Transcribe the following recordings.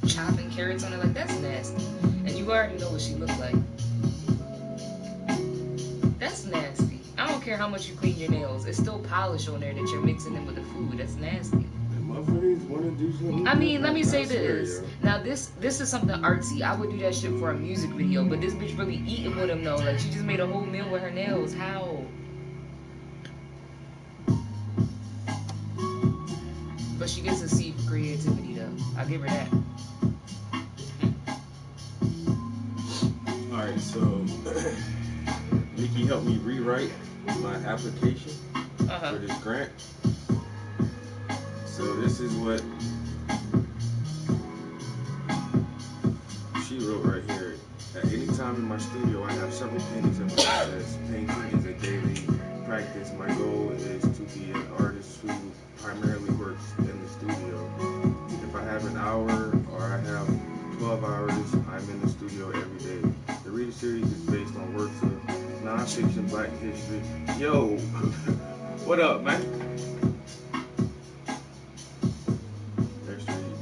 chopping carrots on it. Like, that's nasty. And you already know what she looked like. That's nasty. I don't care how much you clean your nails. It's still polish on there that you're mixing in with the food. That's nasty. Motherfuckers want to do something. I mean, let me say swear, this. yo. Now, this is something artsy. I would do that shit for a music video, but this bitch really eating with him though. Like, she just made a whole meal with her nails. How? But she gets a C for creativity though. I'll give her that. Alright, so Nikki helped me rewrite my application for this grant. So this is what she wrote right here. At any time in my studio, I have several paintings in process. Painting is a daily practice. My goal is to be an artist who primarily works in the studio. If I have an hour or I have 12 hours, I'm in the studio every day. The reading series is based on works of non-fiction Black history. Yo, what up, man? Let's read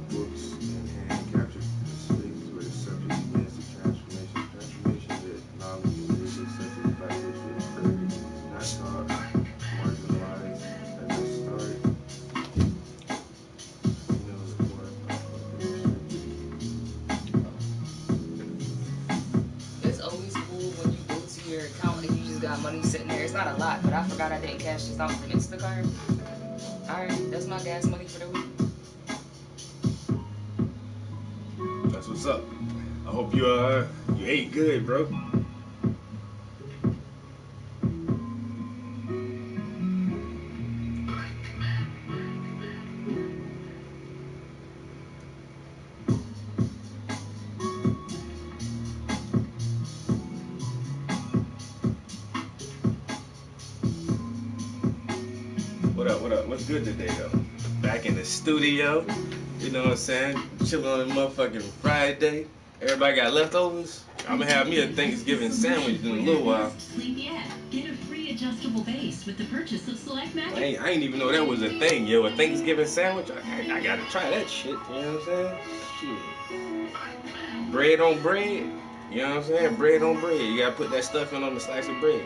books and hand captured spaces where the subject begins to transformation that knowledge and music such as Black history is created, not taught, marginalized as a start. It's always cool when you go to your account and you just got money sitting there. It's not a lot, but I forgot I didn't cash this out from Instacart. Alright, that's my gas money for the week. That's what's up. I hope you ate good, bro. What up, what up? What's good today, though? Back in the studio, you know what I'm saying? Chilling on a motherfucking Friday. Everybody got leftovers? I'm gonna have me a Thanksgiving sandwich in a little while. Get a free adjustable base with the purchase of select I ain't even know that was a thing, yo. A Thanksgiving sandwich? I gotta try that shit, you know what I'm saying? Shit. Bread on bread, you know what I'm saying? Bread on bread. You gotta put that stuffing on the slice of bread.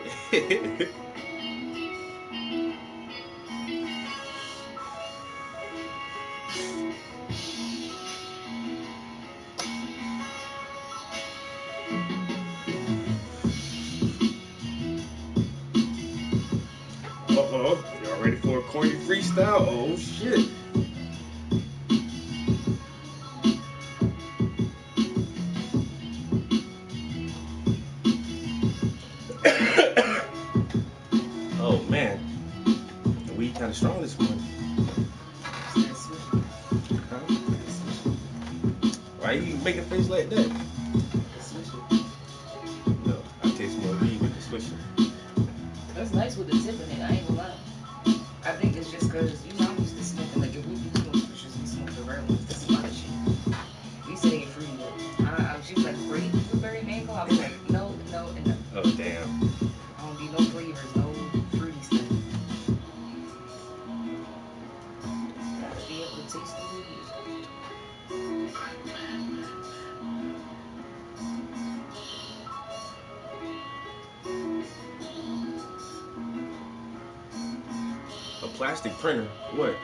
Uh-oh, y'all ready for a corny freestyle? Oh, shit. Oh, man. The weed kind of strong this morning. Huh? Why you make a face like that? No, I taste more weed with the swisher. That's nice with the tip in it, I ain't gonna lie. I think it's just cause, you know, I'm used to smoking, like, if we do smoke swishers, we smoke the rare ones. That's a lot of shit. We say it fruity though. She was like, grape, blueberry, mango. I was like, no, no, and no. Oh, damn. I don't be no flavors, no fruity stuff. Gotta be able to taste the weed. A plastic printer? What?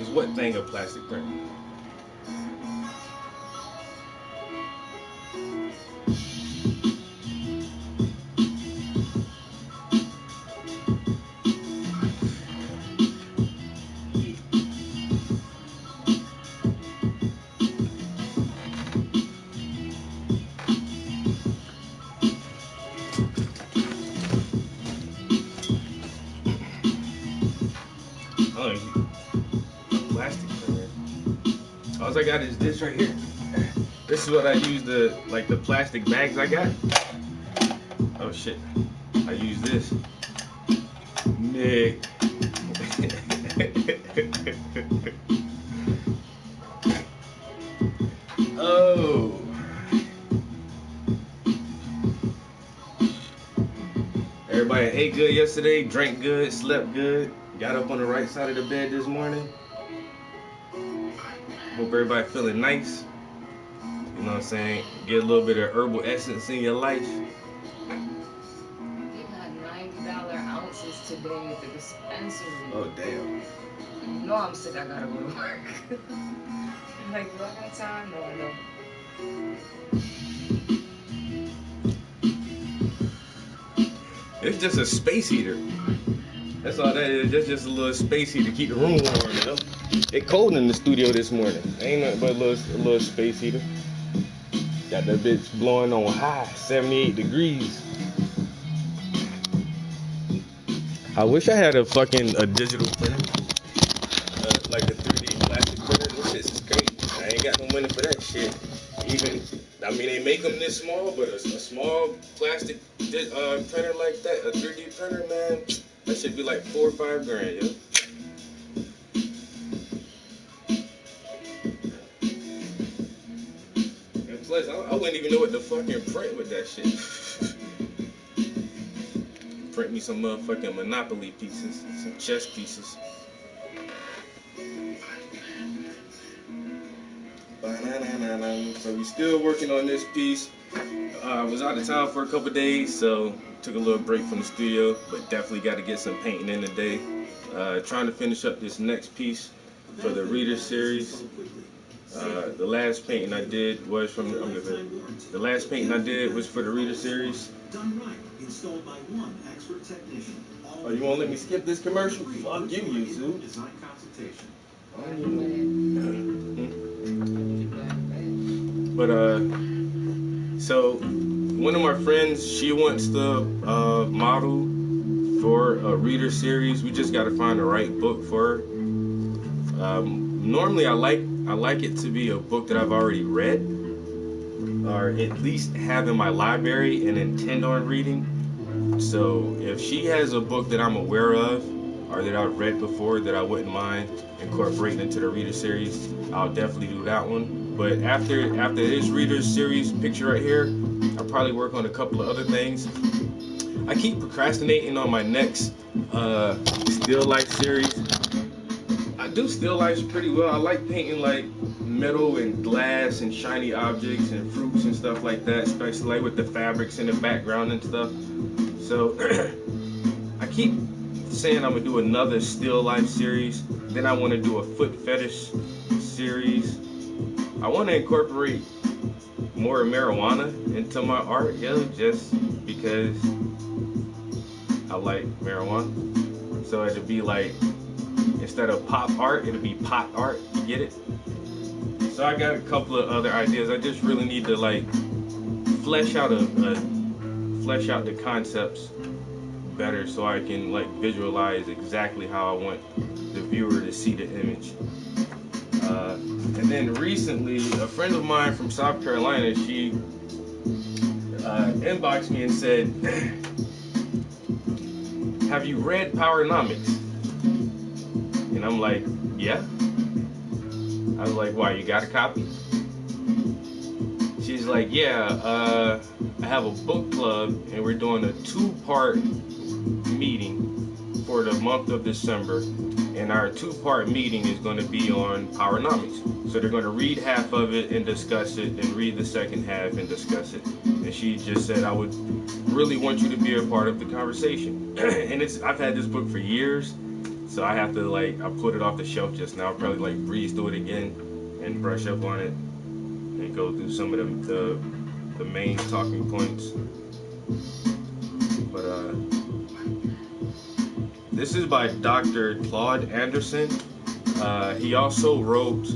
Is what thing a plastic printer? Oh, a plastic printer. All I got is this right here. This is what I use the plastic bags I got. Oh shit. I use this. Nick. Oh. Everybody ate good yesterday, drank good, slept good, got up on the right side of the bed this morning. Hope everybody feeling nice. You know what I'm saying? Get a little bit of herbal essence in your life. They got $90 ounces today at the dispensary. Oh damn. You know I'm sick. I gotta go to work. I'm like, do I got time? No, I don't. It's just a space heater. That's all that is. That's just a little space heater to keep the room warm, you know? It cold in the studio this morning. Ain't nothing but a little space heater. Got that bitch blowing on high, 78 degrees. I wish I had a digital printer. Like a 3D plastic printer. This shit is crazy. I ain't got no money for that shit. Even, I mean, they make them this small, but a small plastic printer like that, a 3D printer, man, that should be like $4 or $5 grand, yo. And plus, I wouldn't even know what to fucking print with that shit. Print me some motherfucking Monopoly pieces, some chess pieces. So we still working on this piece. I was out of town for a couple days, so took a little break from the studio, but definitely got to get some painting in today. Trying to finish up this next piece for the Reader series. The last painting I did was for the Reader series. Oh, you won't let me skip this commercial? Fuck you, YouTube. But so one of my friends, she wants the model for a Reader series. We just got to find the right book for her. Normally, I like it to be a book that I've already read, or at least have in my library and intend on reading. So if she has a book that I'm aware of, or that I've read before that I wouldn't mind incorporating into the Reader series, I'll definitely do that one. But after this Reader series picture right here, I'll probably work on a couple of other things. I keep procrastinating on my next still life series. I do still lifes pretty well. I like painting like metal and glass and shiny objects and fruits and stuff like that, especially like with the fabrics in the background and stuff. So I keep saying I'm gonna do another still life series. Then I want to do a foot fetish series. I want to incorporate more marijuana into my art, just because I like marijuana. So it'd be like, instead of pop art, it'll be pot art. You get it? So I got a couple of other ideas. I just really need to like flesh out the concepts better, so I can like visualize exactly how I want the viewer to see the image. And then recently, a friend of mine from South Carolina, she inboxed me and said, "Have you read Powernomics?" And I'm like, "Yeah." I was like, "Why, you got a copy?" She's like, "Yeah, I have a book club and we're doing a 2-part meeting for the month of December, and our 2-part meeting is going to be on Powernomics. So they're going to read half of it and discuss it, and read the second half and discuss it." And she just said, "I would really want you to be a part of the conversation." And I've had this book for years, so I have to I put it off the shelf just now. I'll probably breeze through it again and brush up on it and go through some of the main talking points. But this is by Dr. Claude Anderson. He also wrote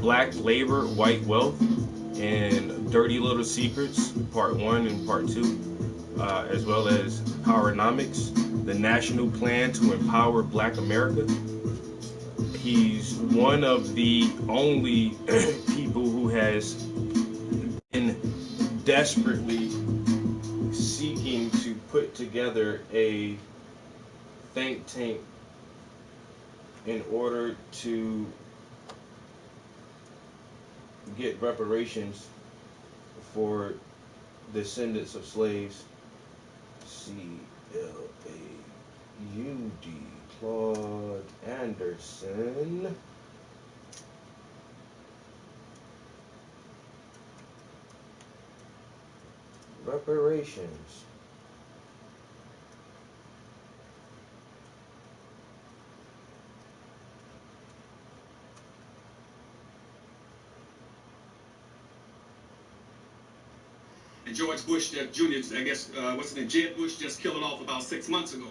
Black Labor, White Wealth, and Dirty Little Secrets, Part 1 and Part 2, as well as Powernomics, the National Plan to Empower Black America. He's one of the only people who has been desperately seeking to put together a think tank in order to get reparations for descendants of slaves. CLAUD, Claude Anderson. Reparations. And George Bush Jr., I guess, what's his name, Jeb Bush just killed it off about 6 months ago.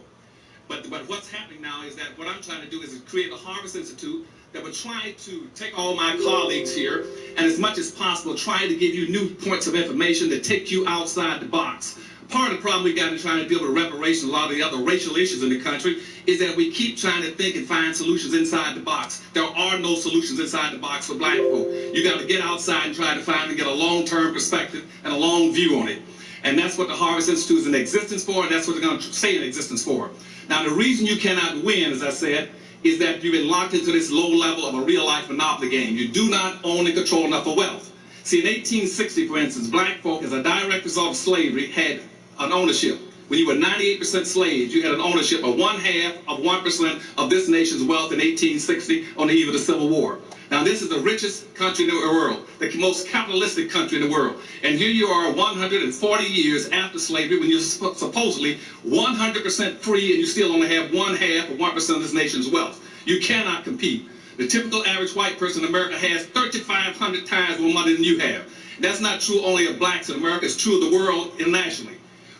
But what's happening now is that what I'm trying to do is create a Harvest Institute that would try to take all my colleagues here and as much as possible try to give you new points of information that take you outside the box. Part of the problem we got in trying to deal with reparations, a lot of the other racial issues in the country, is that we keep trying to think and find solutions inside the box. There are no solutions inside the box for black folk. You got to get outside and try to find and get a long-term perspective and a long view on it. And that's what the Harvest Institute is in existence for, and that's what they're going to stay in existence for. Now, the reason you cannot win, as I said, is that you've been locked into this low level of a real-life monopoly game. You do not own and control enough of wealth. See, in 1860, for instance, black folk, as a direct result of slavery, had an ownership. When you were 98% slaves, you had an ownership of 1/2 of 1% of this nation's wealth in 1860 on the eve of the Civil War. Now, this is the richest country in the world, the most capitalistic country in the world. And here you are 140 years after slavery when you're supposedly 100% free and you still only have 1/2 of 1% of this nation's wealth. You cannot compete. The typical average white person in America has 3,500 times more money than you have. That's not true only of blacks in America, it's true of the world internationally.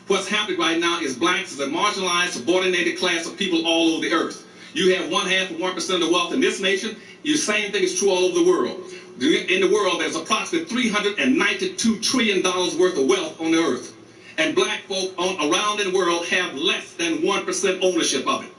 What's happening right now is blacks is a marginalized, subordinated class of people all over the earth. You have 1/2 of 1% of the wealth in this nation. The same thing is true all over the world. In the world, there's approximately $392 trillion worth of wealth on the earth. And black folk around the world have less than 1% ownership of it.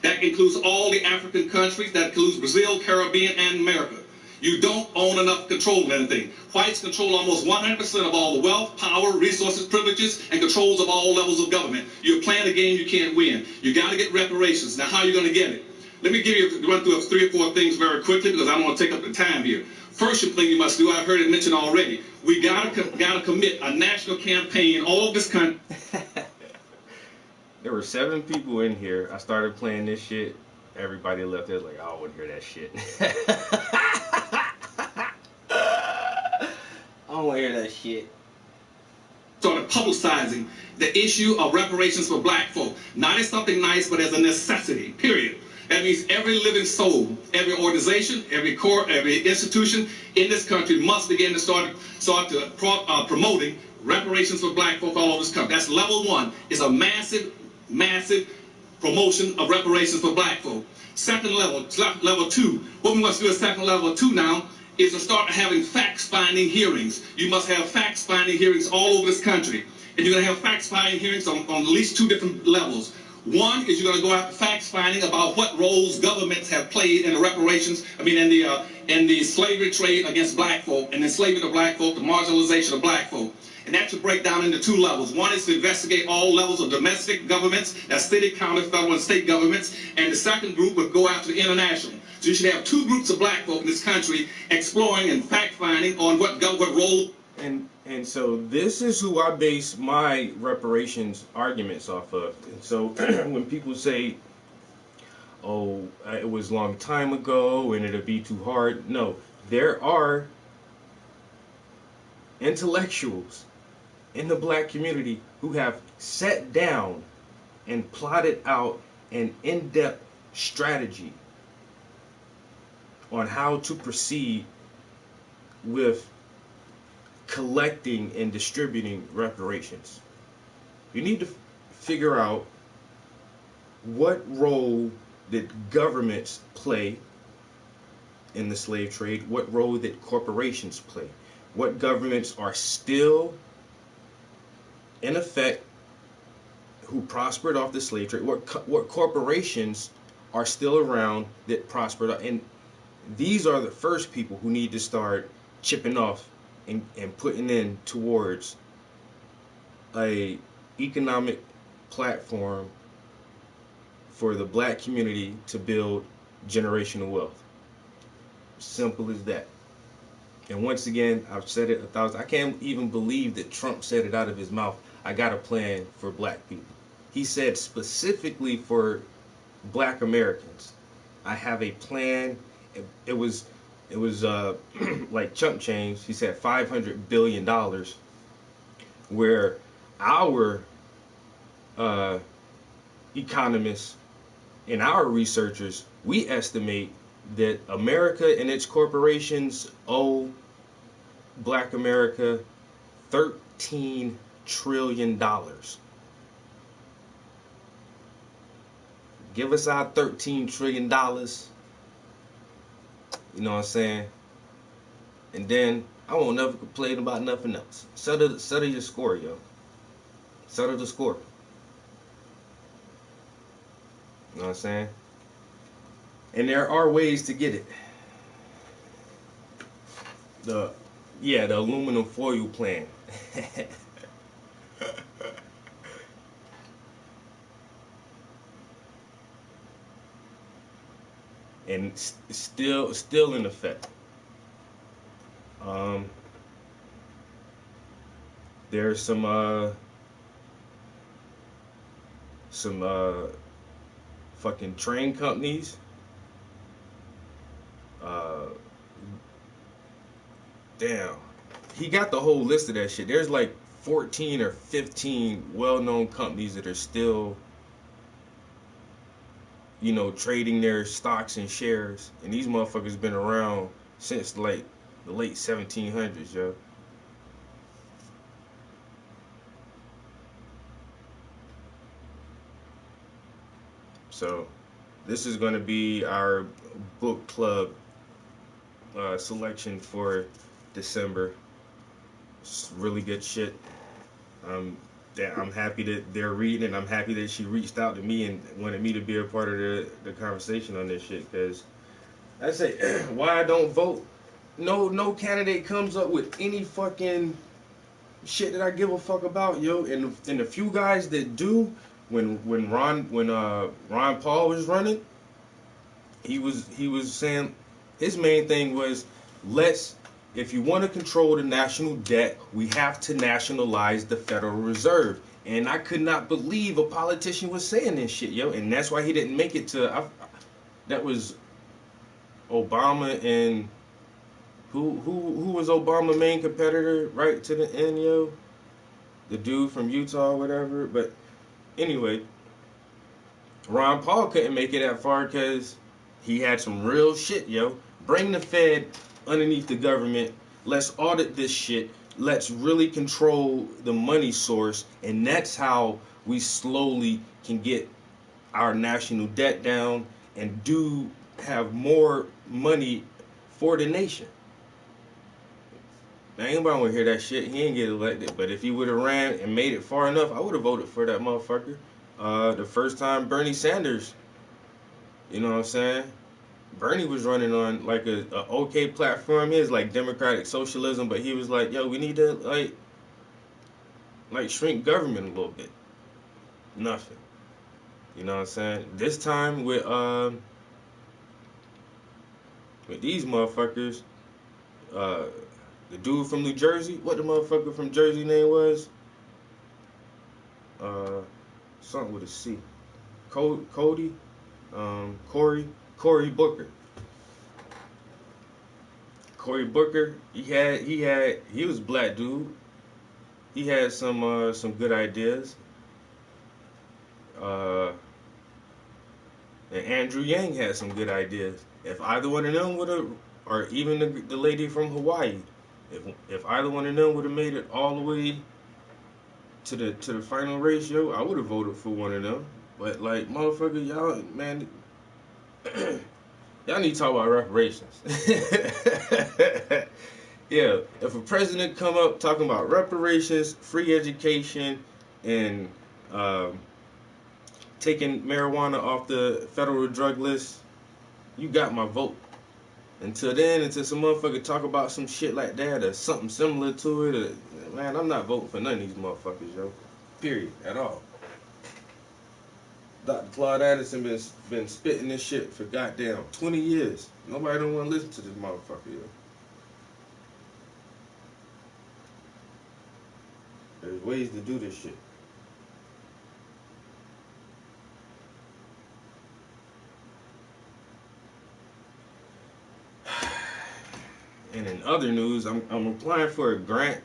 That includes all the African countries. That includes Brazil, Caribbean, and America. You don't own enough control of anything. Whites control almost 100% of all the wealth, power, resources, privileges, and controls of all levels of government. You're playing a game you can't win. You got to get reparations. Now, how are you going to get it? Let me run through 3 or 4 things very quickly because I don't want to take up the time here. First thing you must do, I've heard it mentioned already, we got to commit a national campaign all over this country. There were 7 people in here. I started playing this shit. Everybody left there like, I don't want to hear that shit. I don't want to hear that shit. Started publicizing the issue of reparations for black folk. Not as something nice, but as a necessity, period. That means every living soul, every organization, every corps, every institution in this country must begin to start promoting reparations for black folk all over this country. That's level 1, is a massive promotion of reparations for black folk. Second level, level 2, what we must do at second level 2 now is to start having facts-finding hearings. You must have facts-finding hearings all over this country. And you're going to have facts-finding hearings on at least 2 different levels. One is you're going to go after facts-finding about what roles governments have played in the reparations, in the slavery trade against black folk, and enslavement of black folk, the marginalization of black folk. And that should break down into 2 levels. One is to investigate all levels of domestic governments, that's city, county, federal, and state governments. And the second group would go after the international. So you should have 2 groups of black folk in this country exploring and fact-finding on what role. And so this is who I base my reparations arguments off of. And so when people say, oh, it was a long time ago and it'll be too hard. No, there are intellectuals in the black community who have sat down and plotted out an in-depth strategy on how to proceed with collecting and distributing reparations. You need to figure out what role did governments play in the slave trade, what role did corporations play, what governments are still in effect who prospered off the slave trade, what corporations are still around that prospered, and these are the first people who need to start chipping off and putting in towards a economic platform for the black community to build generational wealth. Simple as that. And once again, I've said it 1,000. I can't even believe that Trump said it out of his mouth. I got a plan for black people. He said specifically for black Americans, I have a plan. It was like chump change. He said $500 billion, where our economists and our researchers, we estimate that America and its corporations owe Black America $13 trillion. Give us our $13 trillion. You know what I'm saying? And then I won't never complain about nothing else. Settle your score, yo. Settle the score. You know what I'm saying? And there are ways to get it. The aluminum foil plan. And still in effect. There's some fucking train companies. Damn, he got the whole list of that shit. There's like 14 or 15 well-known companies that are still, you know, trading their stocks and shares, and these motherfuckers been around since like the late 1700s, yo. So this is going to be our book club selection for December. It's really good shit. I'm happy that they're reading, and I'm happy that she reached out to me and wanted me to be a part of the conversation on this shit. Because I say, why I don't vote? No candidate comes up with any fucking shit that I give a fuck about, yo. And the few guys that do, when Ron Paul was running, he was saying his main thing was, if you want to control the national debt, we have to nationalize the Federal Reserve. And I could not believe a politician was saying this shit, yo. And that's why he didn't make it to. That was Obama, and who was Obama's main competitor right to the end, yo? The dude from Utah or whatever. But anyway, Ron Paul couldn't make it that far because he had some real shit, yo. Bring the Fed underneath the government. Let's audit this shit. Let's really control the money source. And that's how we slowly can get our national debt down and do have more money for the nation. Now, anybody want to hear that shit? He ain't get elected. But if he would have ran and made it far enough, I would have voted for that motherfucker. The first time Bernie Sanders, you know what I'm saying? Bernie was running on like a okay platform. His like democratic socialism, but he was like, yo, we need to like shrink government a little bit. Nothing. You know what I'm saying? This time with these motherfuckers, the dude from New Jersey, what the motherfucker from Jersey name was? Something with a C. Cory Booker. Cory Booker, he was a black dude. He had some good ideas. And Andrew Yang had some good ideas. If either one of them would have, or even the lady from Hawaii, if either one of them would have made it all the way to the final ratio, I would have voted for one of them. But like, motherfucker, y'all, man, y'all need to talk about reparations. Yeah, if a president come up talking about reparations, free education, and taking marijuana off the federal drug list, you got my vote. Until then, until some motherfucker talk about some shit like that or something similar to it, man, I'm not voting for none of these motherfuckers, yo. Period. At all. Dr. Claude Anderson been spitting this shit for goddamn 20 years. Nobody don't want to listen to this motherfucker, yo. There's ways to do this shit. And in other news, I'm applying for a grant.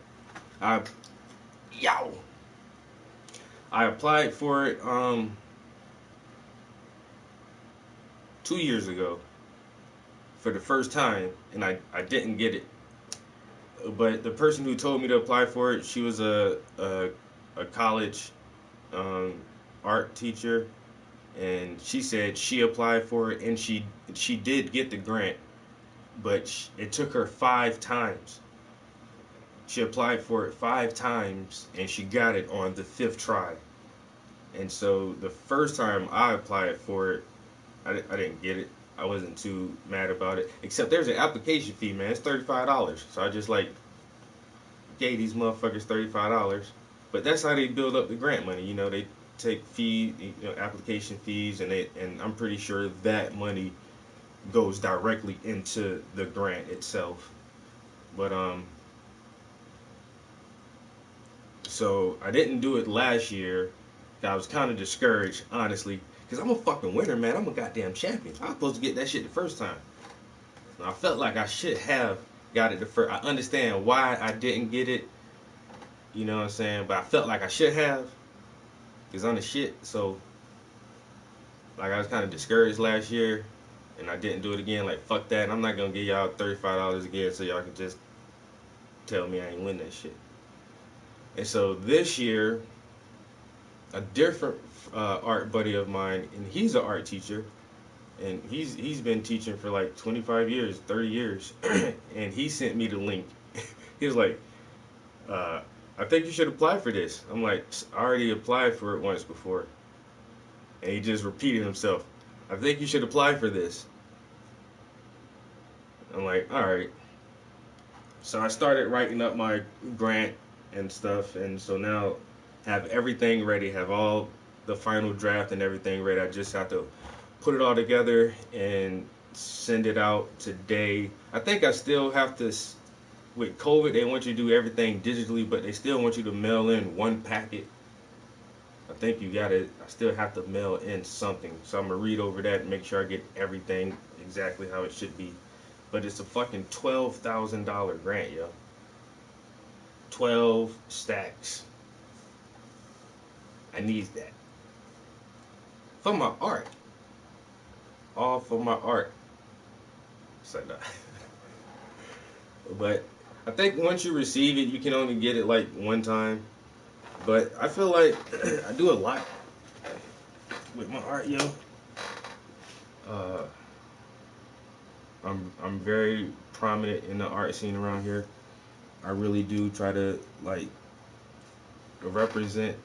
I applied for it 2 years ago for the first time, and I didn't get it. But the person who told me to apply for it, she was a college um, art teacher, and she said she applied for it and she did get the grant, but it took her 5 times. She applied for it 5 times and she got it on the fifth try. And so the first time I applied for it, I didn't get it. I wasn't too mad about it. Except there's an application fee, man. It's $35. So I just like gave these motherfuckers $35. But that's how they build up the grant money. You know, they take application fees, and I'm pretty sure that money goes directly into the grant itself. But so I didn't do it last year. I was kind of discouraged, honestly, because I'm a fucking winner, man. I'm a goddamn champion. I was supposed to get that shit the first time. I felt like I should have got it the first. I understand why I didn't get it, you know what I'm saying? But I felt like I should have, because I'm the shit. So, like, I was kind of discouraged last year, and I didn't do it again. Like, fuck that. And I'm not going to give y'all $35 again so y'all can just tell me I ain't win that shit. And so this year, a different art buddy of mine, and he's an art teacher, and he's been teaching for like 25 years, 30 years, and he sent me the link. He was like, I think you should apply for this. I'm like, I already applied for it once before. And he just repeated himself. I think you should apply for this. I'm like, all right. So I started writing up my grant and stuff, and so now have everything ready, have all the final draft and everything ready. I just have to put it all together and send it out today. I think I still have to, with COVID, they want you to do everything digitally, but they still want you to mail in one packet. I think I still have to mail in something. So I'm going to read over that and make sure I get everything exactly how it should be. But it's a fucking $12,000 grant, yo. 12 stacks. I need that. For my art. All for my art. So, no. But I think once you receive it, you can only get it like one time. But I feel like I do a lot with my art, yo. I'm very prominent in the art scene around here. I really do try to like represent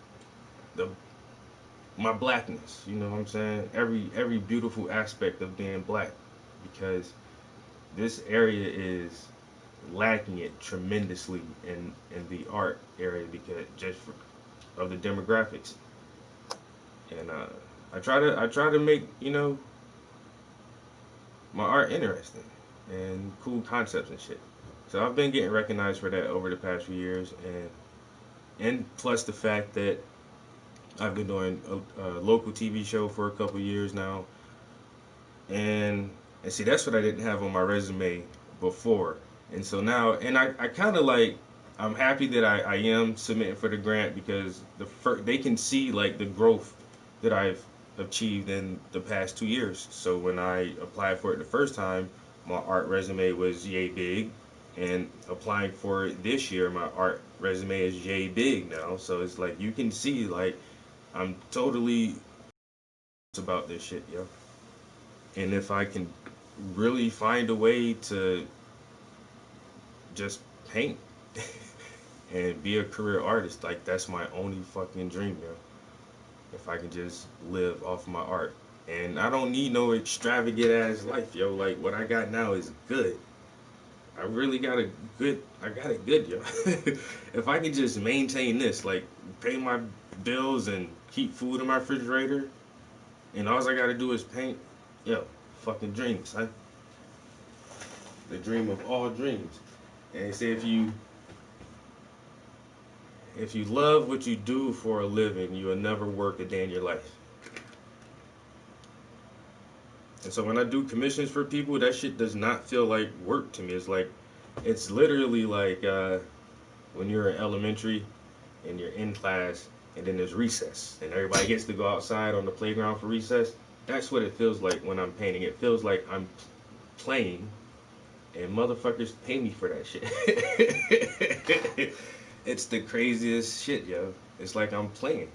my blackness. You know what I'm saying? Every beautiful aspect of being black, because this area is lacking it tremendously in the art area because of the demographics. And I try to make my art interesting and cool concepts and shit. So I've been getting recognized for that over the past few years, and plus the fact that I've been doing a local TV show for a couple years now, and see, that's what I didn't have on my resume before. And so now, and I kind of like, I'm happy that I am submitting for the grant, because they can see like the growth that I've achieved in the past 2 years. So when I applied for it the first time, my art resume was yay big, and applying for it this year, my art resume is yay big now. So it's like you can see like I'm totally about this shit, yo. And if I can really find a way to just paint and be a career artist, like that's my only fucking dream, yo. If I can just live off my art. And I don't need no extravagant ass life, yo. Like what I got now is good. I really got it good, yo. If I can just maintain this, like pay my bills and keep food in my refrigerator, and all I gotta do is paint, yo, fucking dreams, huh? The dream of all dreams. And they say if you love what you do for a living, you will never work a day in your life. And so when I do commissions for people, that shit does not feel like work to me. It's literally like when you're in elementary and you're in class and then there's recess, and everybody gets to go outside on the playground for recess. That's what it feels like when I'm painting. It feels like I'm playing, and motherfuckers pay me for that shit. It's the craziest shit, yo. It's like I'm playing.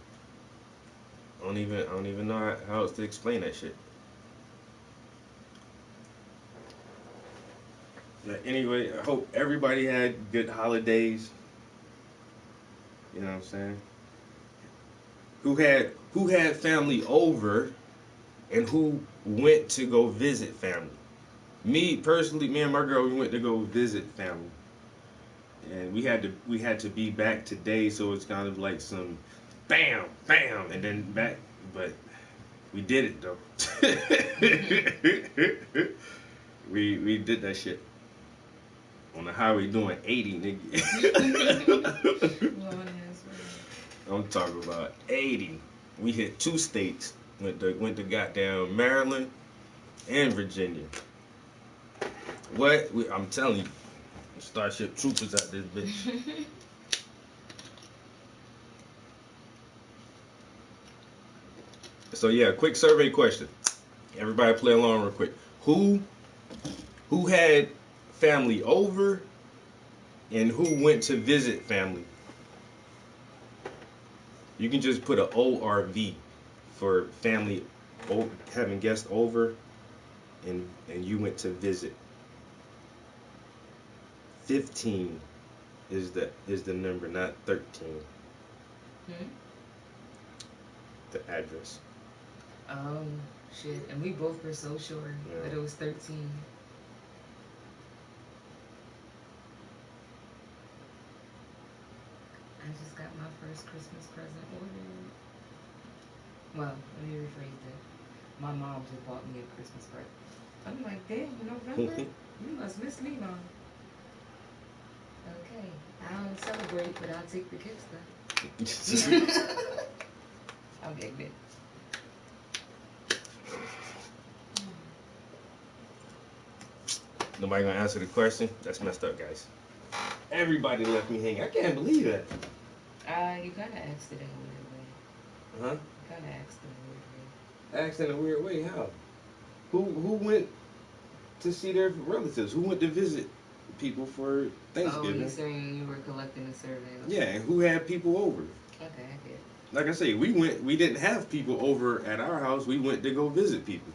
I don't even know how else to explain that shit. But anyway, I hope everybody had good holidays. You know what I'm saying? Who had family over, and who went to go visit family. Me personally, me and my girl, we went to go visit family, and we had to be back today, so it's kind of like some bam, bam, and then back. But we did it though. we did that shit on the highway doing 80, nigga. I'm talking about 80. We hit 2 states. Went to goddamn Maryland and Virginia. What? I'm telling you, Starship Troopers out this bitch. So yeah, quick survey question. Everybody play along real quick. Who had family over, and who went to visit family? You can just put a ORV for family having guests over, and you went to visit. 15 is the number, not 13. The address. Oh shit! And we both were so sure that it was 13. I just got my first Christmas present ordered. Well, let me rephrase that. My mom just bought me a Christmas present. I'm like, damn, November? You must miss me, Mom. Okay, I don't celebrate, but I'll take the gift stuff. I'm getting it. Nobody gonna answer the question? That's messed up, guys. Everybody left me hanging. I can't believe that. You kind of asked it in a weird way. Huh? You kind of asked it in a weird way. Asked in a weird way. How? Who went to see their relatives? Who went to visit people for Thanksgiving? Oh, you saying you were collecting a survey? Yeah, and who had people over? Okay, I get it. Like I say, we didn't have people over at our house. We went to go visit people.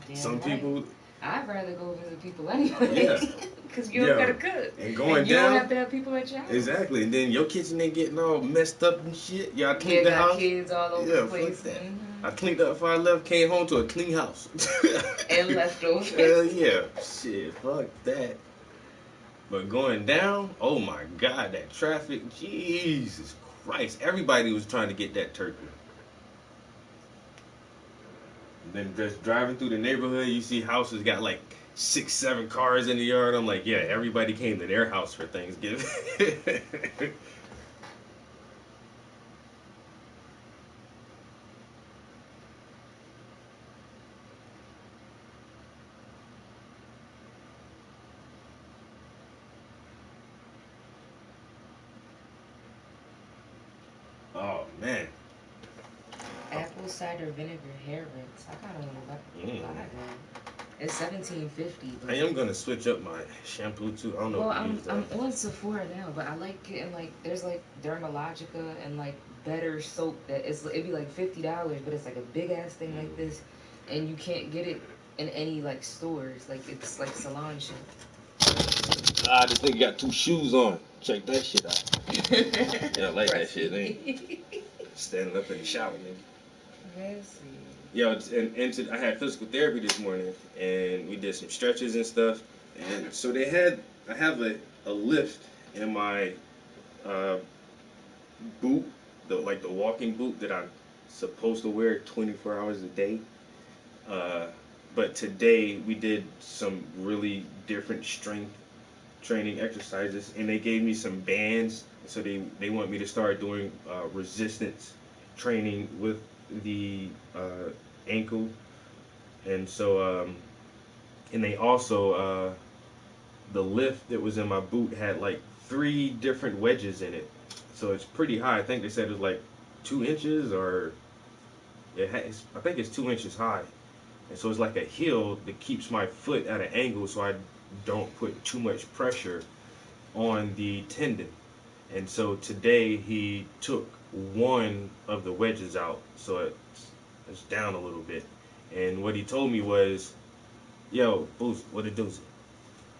Damn Some right. people. I'd rather go visit people anyway. Yeah. Because you don't gotta cook. And going and you down. don't have to have people at your house. Exactly. And then your kitchen ain't getting all messed up and shit. Y'all clean the house. Kids all over the place. I cleaned up before I left, came home to a clean house. And leftovers. Hell yeah. Shit, fuck that. But going down, oh my God, that traffic, Jesus Christ. Everybody was trying to get that turkey. Then just driving through the neighborhood, you see houses got like 6, 7 cars in the yard. I'm like, yeah, everybody came to their house for Thanksgiving. Oh man. Apple cider vinegar hair rinse. I kind of want to buy that. It's $17.50. I am gonna switch up my shampoo too. I don't know. Well, what I'm on Sephora now, but I like getting like there's like Dermalogica and like better soap that it'd be like $50, but it's like a big ass thing like this, and you can't get it in any like stores. Like it's like salon shit. Ah, this nigga got 2 shoes on. Check that shit out. Yeah, I like that shit, ain't standing up in the shower, nigga. Let's see. Yo, and I had physical therapy this morning, and we did some stretches and stuff. And so I have a lift in my boot, the walking boot that I'm supposed to wear 24 hours a day. But today we did some really different strength training exercises, and they gave me some bands. So they want me to start doing resistance training with the ankle, and so and they also the lift that was in my boot had like 3 different wedges in it, so it's pretty high. I think they said it was like 2 inches, or I think it's 2 inches high. And so it's like a heel that keeps my foot at an angle so I don't put too much pressure on the tendon. And so today he took one of the wedges out, so it's down a little bit. And what he told me was, "Yo, Boost, what it do?"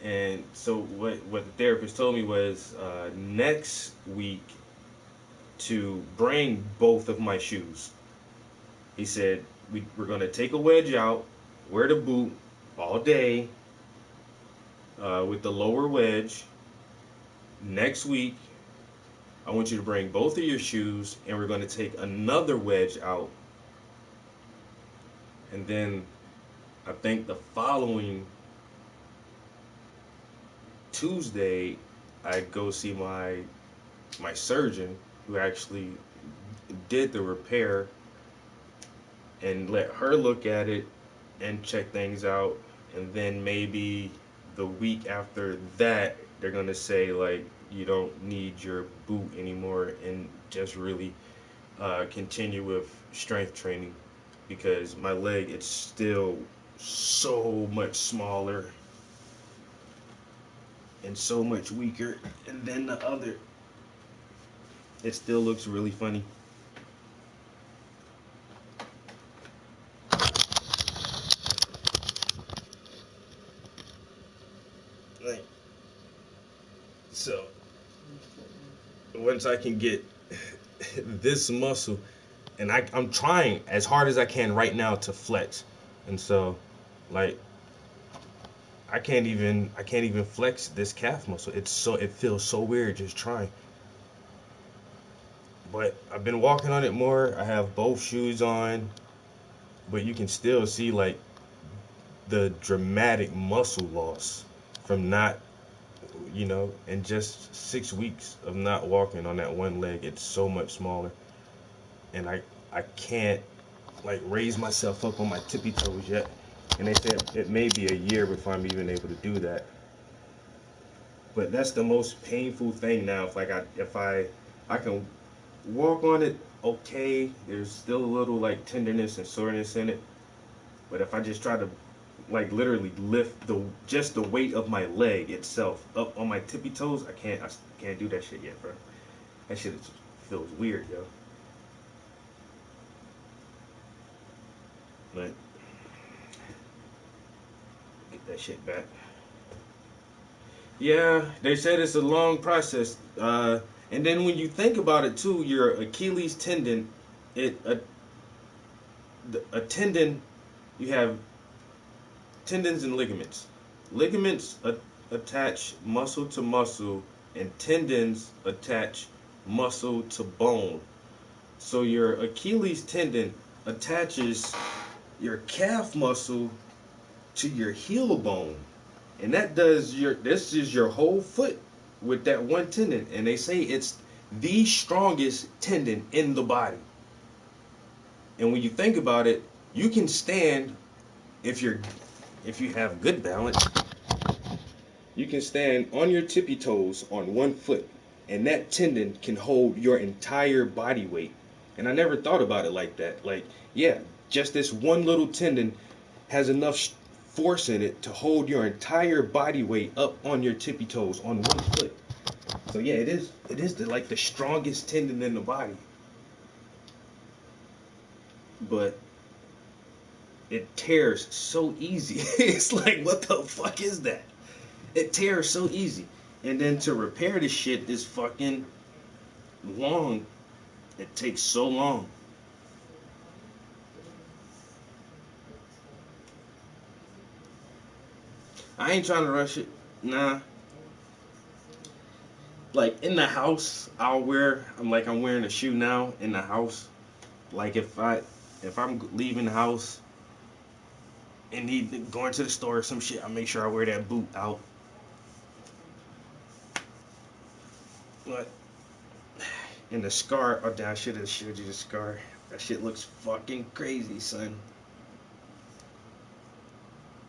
And so what the therapist told me was, next week to bring both of my shoes. He said we're gonna take a wedge out, wear the boot all day with the lower wedge. Next week, I want you to bring both of your shoes, and we're gonna take another wedge out. And then I think the following Tuesday, I go see my surgeon who actually did the repair, and let her look at it and check things out. And then maybe the week after that, they're gonna say like, you don't need your boot anymore, and just really continue with strength training, because my leg, it's still so much smaller and so much weaker, and then the other, it still looks really funny. Like, so once I can get this muscle, and I'm trying as hard as I can right now to flex, and so like I can't even flex this calf muscle. It feels so weird just trying. But I've been walking on it more. I have both shoes on, but you can still see like the dramatic muscle loss from not, in just 6 weeks of not walking on that one leg. It's so much smaller, and I can't like raise myself up on my tippy toes yet. And they said it may be a year before I'm even able to do that. But that's the most painful thing now. If I can walk on it, okay. There's still a little like tenderness and soreness in it. But if I just try to like literally lift just the weight of my leg itself up on my tippy toes, I can't do that shit yet, bro. That shit feels weird, yo. But get that shit back. Yeah, they said it's a long process. And then when you think about it too, your Achilles tendon, a tendon, you have tendons and ligaments. Ligaments attach muscle to muscle, and tendons attach muscle to bone. So your Achilles tendon attaches your calf muscle to your heel bone. And this is your whole foot with that one tendon. And they say it's the strongest tendon in the body. And when you think about it, you can stand, if you have good balance, you can stand on your tippy toes on one foot, and that tendon can hold your entire body weight. And I never thought about it like that. Like, yeah, just this one little tendon has enough force in it to hold your entire body weight up on your tippy toes on one foot. So yeah, it is the strongest tendon in the body. But it tears so easy. It's like, what the fuck is that? It tears so easy. And then to repair this shit is fucking long. It takes so long. I ain't trying to rush it. Nah. Like in the house, I'm wearing a shoe now in the house. Like if I'm leaving the house and need going to the store or some shit, I make sure I wear that boot out. But and the scar, oh damn, I should have showed you the scar. That shit looks fucking crazy, son.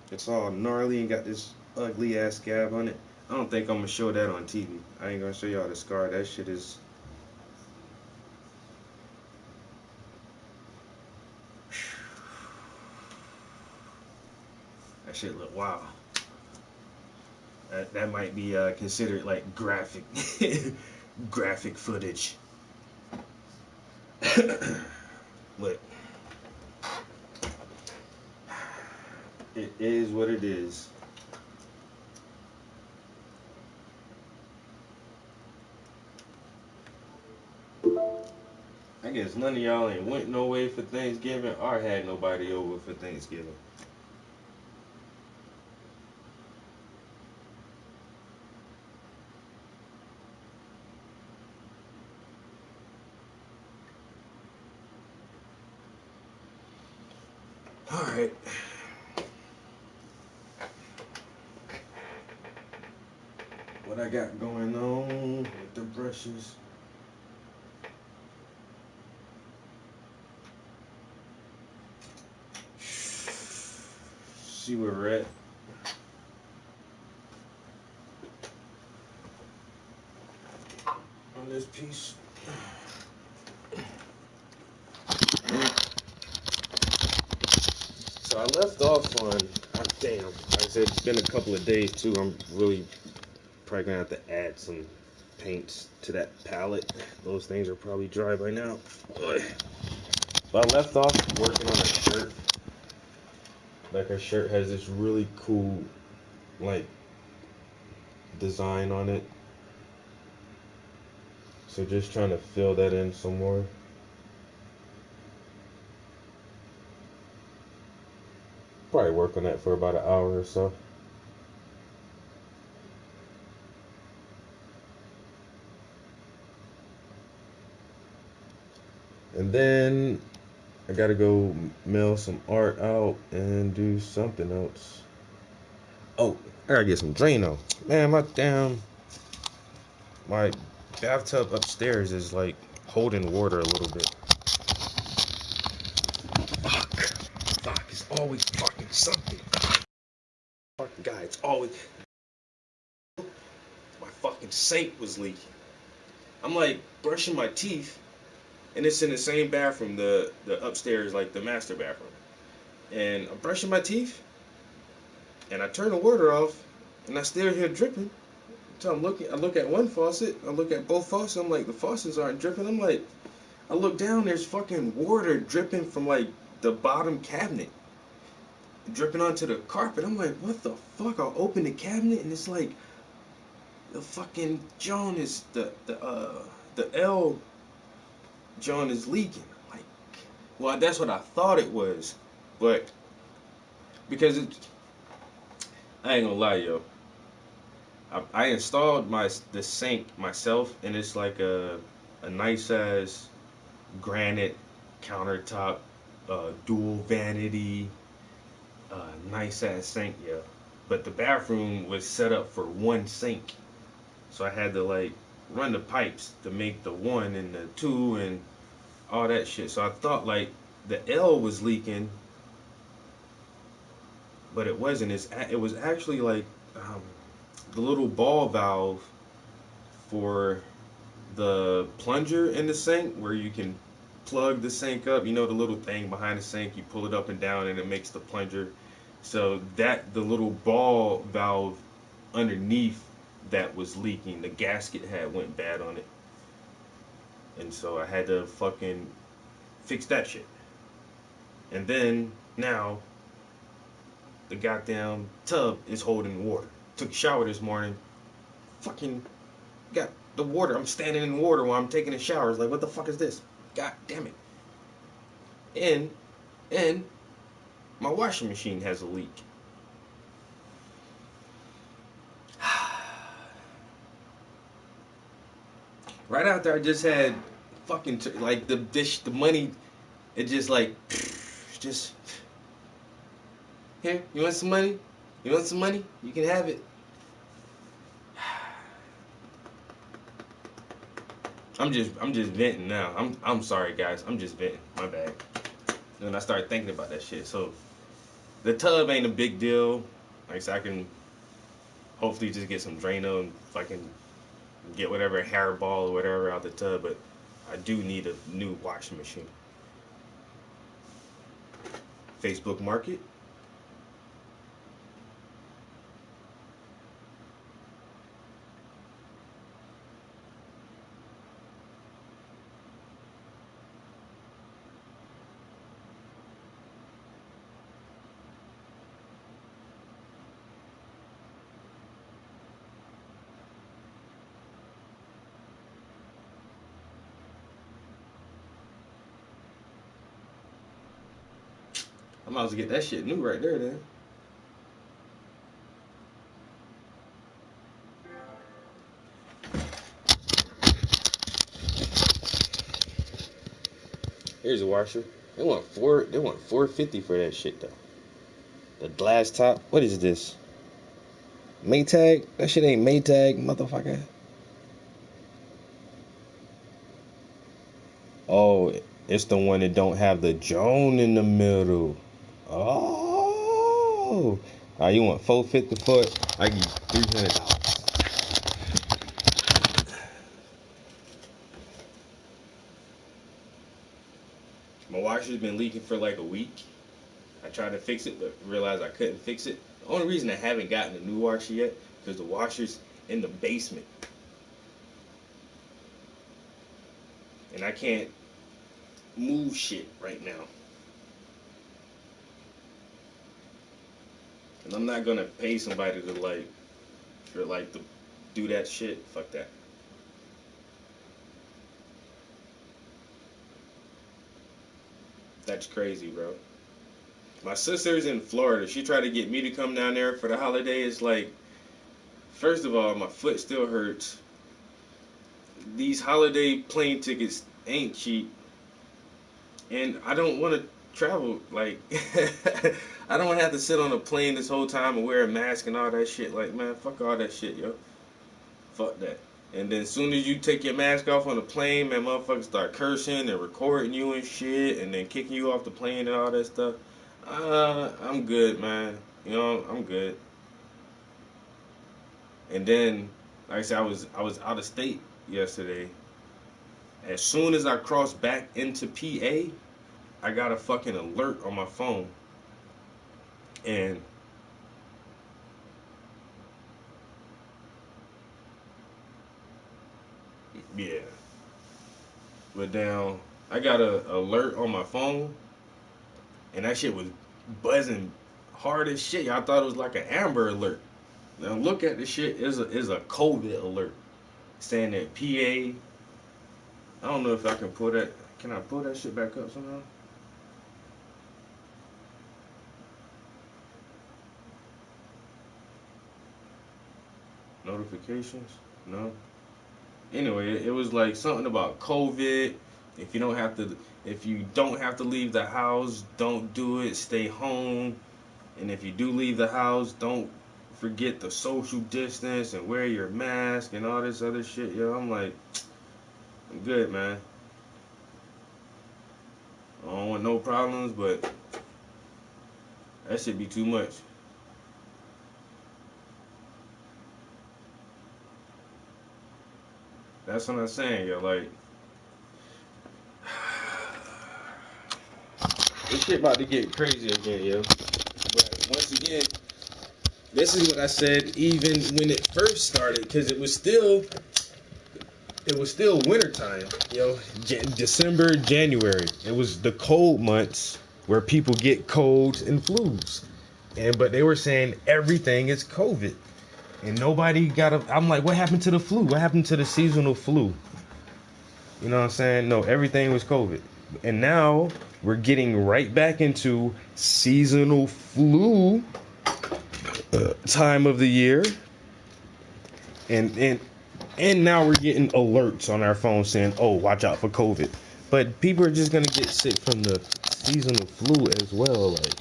It's all gnarly and got this ugly ass scab on it. I don't think I'm gonna show that on TV. I ain't gonna show y'all the scar. That shit is shit look wow. That might be considered like graphic graphic footage. But it is what it is. I guess none of y'all ain't went no way for Thanksgiving or had nobody over for Thanksgiving. Alright. What I got going on with the brushes. See where we're at. On this piece. So I left off on, damn, like I said, it's been a couple of days too. I'm really probably gonna have to add some paints to that palette. Those things are probably dry by now. But I left off working on a shirt. Like her shirt has this really cool, like, design on it. So just trying to fill that in some more. Probably work on that for about an hour or so. And then I gotta go mail some art out and do something else. Oh, I gotta get some Drano. Man, my bathtub upstairs is like holding water a little bit. Fuck, it's always fucking something. Fucking guy, it's always. My fucking sink was leaking. I'm like brushing my teeth, and it's in the same bathroom, the upstairs, like the master bathroom. And I'm brushing my teeth, and I turn the water off, and I still hear dripping. So I look at one faucet, I look at both faucets, I'm like, the faucets aren't dripping. I'm like, I look down, there's fucking water dripping from like the bottom cabinet, dripping onto the carpet. I'm like, what the fuck? I'll open the cabinet, and it's like, the fucking John is, the L John is leaking. Like, well, that's what I thought it was, but because I ain't gonna lie, yo. I installed the sink myself, and it's like a nice ass granite countertop, dual vanity, nice ass sink, yeah. But the bathroom was set up for one sink, so I had to like run the pipes to make the one and the two and all that shit. So I thought like the L was leaking, but it wasn't. It was actually like the little ball valve for the plunger in the sink, where you can plug the sink up. You know, the little thing behind the sink, you pull it up and down and it makes the plunger. So that the little ball valve underneath that was leaking, the gasket had went bad on it, and so I had to fucking fix that shit. And then now the goddamn tub is holding water. Took a shower this morning, fucking got the water. I'm standing in water while I'm taking a shower. It's like, what the fuck is this? God damn it. And my washing machine has a leak. Right after I just had fucking like the money, it just like just here. You want some money? You want some money? You can have it. I'm just venting now. I'm sorry guys. I'm just venting. My bad. And I started thinking about that shit. So the tub ain't a big deal. Like, so I can hopefully just get some Drano and fucking get whatever hairball or whatever out the tub. But I do need a new washing machine. Facebook Market. I might as well get that shit new right there then. Here's a washer. They want $450 for that shit though. The glass top. What is this? Maytag? That shit ain't Maytag, motherfucker. Oh, it's the one that don't have the Joan in the middle. Oh. Alright, you want $450 for it? I give you $300. My washer's been leaking for like a week. I tried to fix it, but realized I couldn't fix it. The only reason I haven't gotten a new washer yet because the washer's in the basement. And I can't move shit right now. And I'm not gonna pay somebody to to do that shit. Fuck that. That's crazy, bro. My sister's in Florida. She tried to get me to come down there for the holiday. It's like, first of all, my foot still hurts. These holiday plane tickets ain't cheap. And I don't want to travel. Like, I don't want to have to sit on a plane this whole time and wear a mask and all that shit. Like, man, fuck all that shit, yo. Fuck that. And then as soon as you take your mask off on the plane, man, motherfuckers start cursing and recording you and shit and then kicking you off the plane and all that stuff. I'm good, man. You know, I'm good. And then, like I said, I was out of state yesterday. As soon as I crossed back into PA, I got a fucking alert on my phone. And yeah. But now I got a alert on my phone and that shit was buzzing hard as shit. I thought it was like an Amber Alert. Now look at the shit. Is a COVID alert saying that PA. I don't know if I can pull that. Can I pull that shit back up somehow? Notifications? No. Anyway, it was like something about COVID. If you don't have to leave the house, don't do it. Stay home. And if you do leave the house, don't forget the social distance and wear your mask and all this other shit. Yo, I'm like, I'm good, man. I don't want no problems, but that should be too much. That's what I'm saying, yo. Like, this shit about to get crazy again, yo. But once again, this is what I said even when it first started, because it was still wintertime, yo. December, January. It was the cold months where people get colds and flus. But they were saying everything is COVID. And nobody I'm like, what happened to the flu? What happened to the seasonal flu? You know what I'm saying? No, everything was COVID. And now we're getting right back into seasonal flu time of the year. And now we're getting alerts on our phone saying, oh, watch out for COVID. But people are just going to get sick from the seasonal flu as well. Like,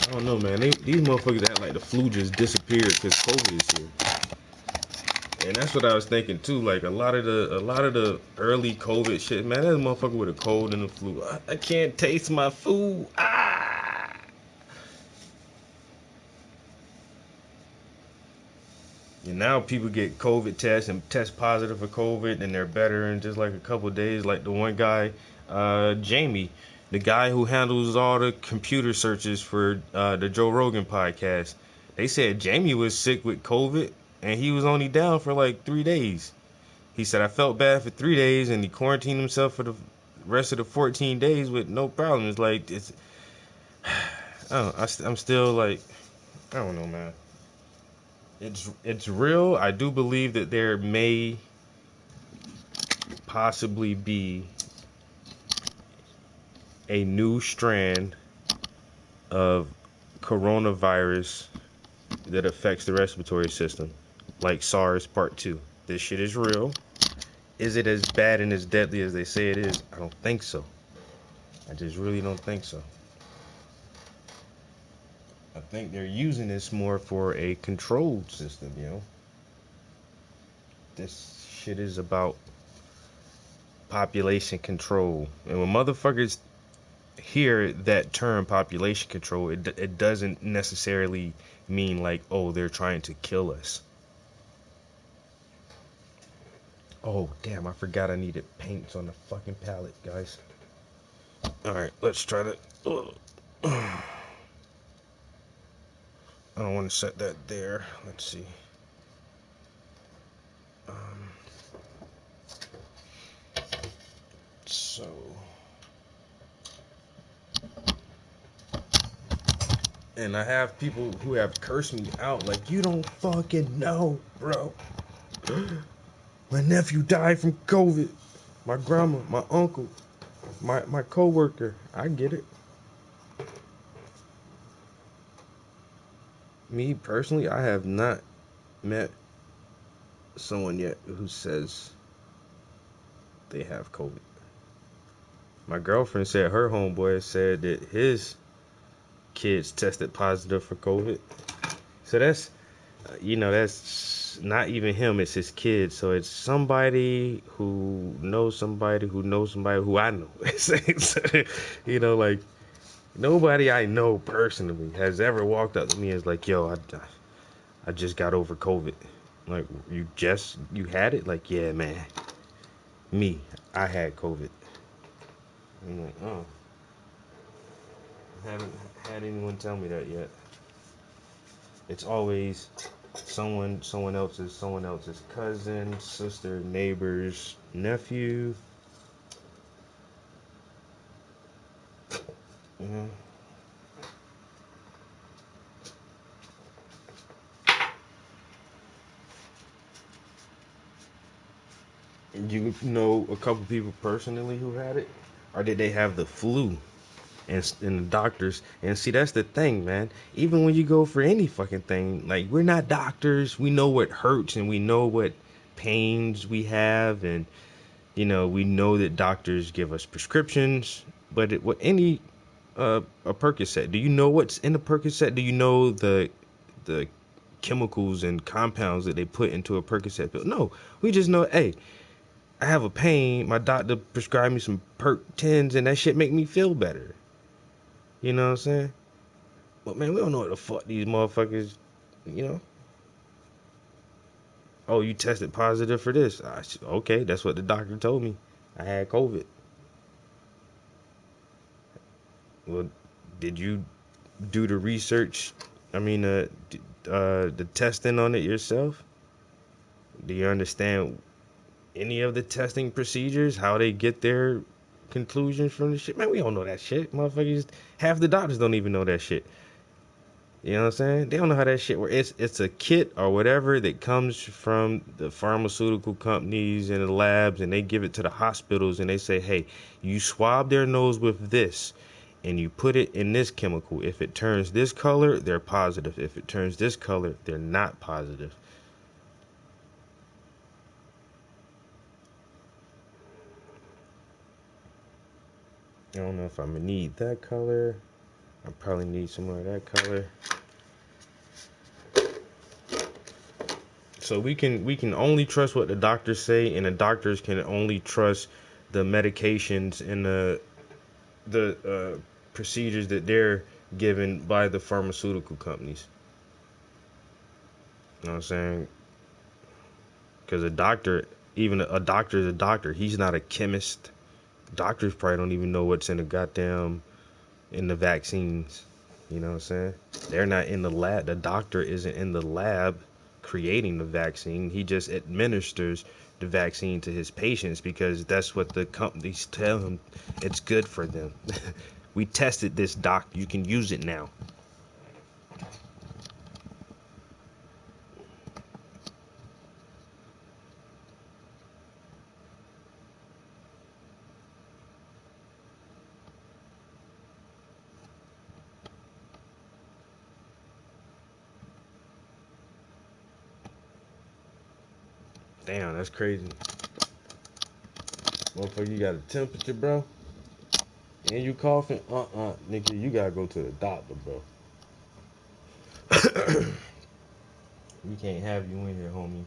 I don't know, man. These motherfuckers act like the flu just disappeared because COVID is here. And that's what I was thinking too. Like a lot of the early COVID shit, man. That motherfucker with a cold and the flu. I can't taste my food. And now people get COVID tests and test positive for COVID, and they're better in just like a couple of days. Like the one guy, Jamie, the guy who handles all the computer searches for the Joe Rogan podcast. They said Jamie was sick with COVID, and he was only down for like 3 days. He said, I felt bad for 3 days, and he quarantined himself for the rest of the 14 days with no problems. Like, I'm still like, I don't know, man. It's real. I do believe that there may possibly be a new strand of coronavirus that affects the respiratory system, like SARS Part 2. This shit is real. Is it as bad and as deadly as they say it is? I don't think so. I just really don't think so. I think they're using this more for a controlled system, you know? This shit is about population control. And when motherfuckers hear that term population control, it doesn't necessarily mean like, oh, they're trying to kill us. Oh, damn, I forgot I needed paints on the fucking palette, guys. Alright, let's try to... I don't want to set that there. Let's see. So... And I have people who have cursed me out like, you don't fucking know, bro. My nephew died from COVID. My grandma, my uncle, my coworker. I get it. Me personally, I have not met someone yet who says they have COVID. My girlfriend said her homeboy said that his kids tested positive for COVID. So that's, that's not even him, it's his kids. So it's somebody who knows somebody who knows somebody who I know. Like, nobody I know personally has ever walked up to me and is like, yo, I just got over COVID. Like, you had it? Like, yeah, man. Me, I had COVID. I'm like, oh. I haven't had anyone tell me that yet. It's always someone else's cousin, sister, neighbor's nephew. Yeah. You know a couple people personally who had it? Or did they have the flu? And the doctors, and see, that's the thing, man. Even when you go for any fucking thing, like, we're not doctors. We know what hurts and we know what pains we have, and we know that doctors give us prescriptions. But what any a Percocet, do you know what's in the Percocet? Do you know the chemicals and compounds that they put into a Percocet pill? No, we just know, hey, I have a pain, my doctor prescribed me some Perc 10s, and that shit make me feel better. You know what I'm saying? But man, we don't know what the fuck these motherfuckers, you know. Oh, you tested positive for this. Okay, that's what the doctor told me. I had COVID. Well, did you do the research? I mean, the testing on it yourself? Do you understand any of the testing procedures? How they get their conclusions from the shit? Man, we don't know that shit. Motherfuckers, half the doctors don't even know that shit. You know what I'm saying? They don't know how that shit works. It's a kit or whatever that comes from the pharmaceutical companies and the labs, and they give it to the hospitals, and they say, hey, you swab their nose with this, and you put it in this chemical. If it turns this color, they're positive. If it turns this color, they're not positive. I don't know if I'm gonna need that color. I probably need some more of that color. So we can only trust what the doctors say, and the doctors can only trust the medications and the procedures that they're given by the pharmaceutical companies. You know what I'm saying? Because even a doctor is a doctor. He's not a chemist. Doctors probably don't even know what's in the vaccines. You know what I'm saying? They're not in the lab. The doctor isn't in the lab creating the vaccine. He just administers the vaccine to his patients because that's what the companies tell him it's good for them. We tested this, doc. You can use it now. Damn, that's crazy. Motherfucker, you got a temperature, bro? And you coughing? Nigga, you gotta go to the doctor, bro. We can't have you in here, homie.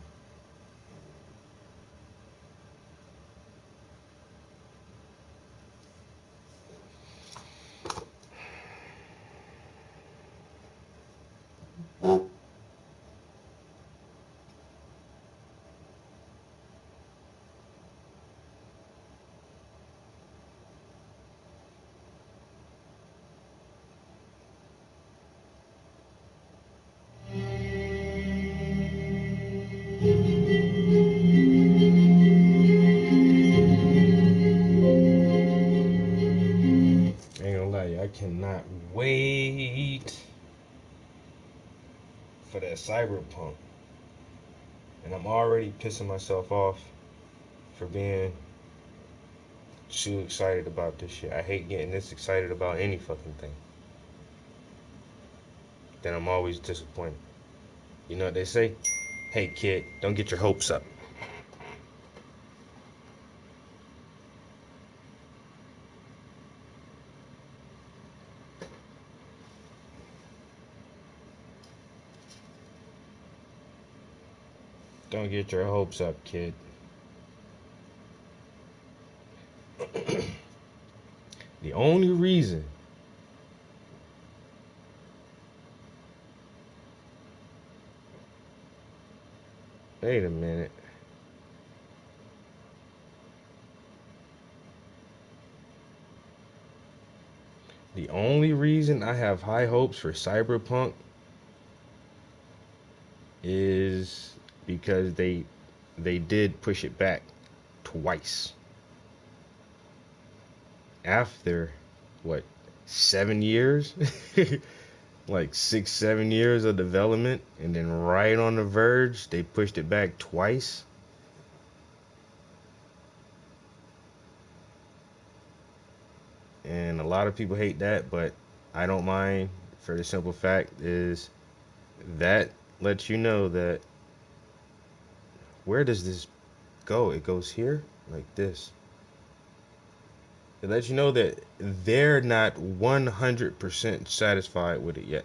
Ain't gonna lie, I cannot wait for that Cyberpunk. And I'm already pissing myself off for being too excited about this shit. I hate getting this excited about any fucking thing. Then I'm always disappointed. You know what they say? Hey kid, don't get your hopes up. Don't get your hopes up, kid. The only reason wait a minute. The only reason I have high hopes for Cyberpunk is because they did push it back twice. After what, 7 years? Like 6-7 years of development, and then right on the verge they pushed it back twice. And a lot of people hate that, but I don't mind, for the simple fact is that lets you know that where does this go? It goes here like this. It lets you know that they're not 100% satisfied with it yet.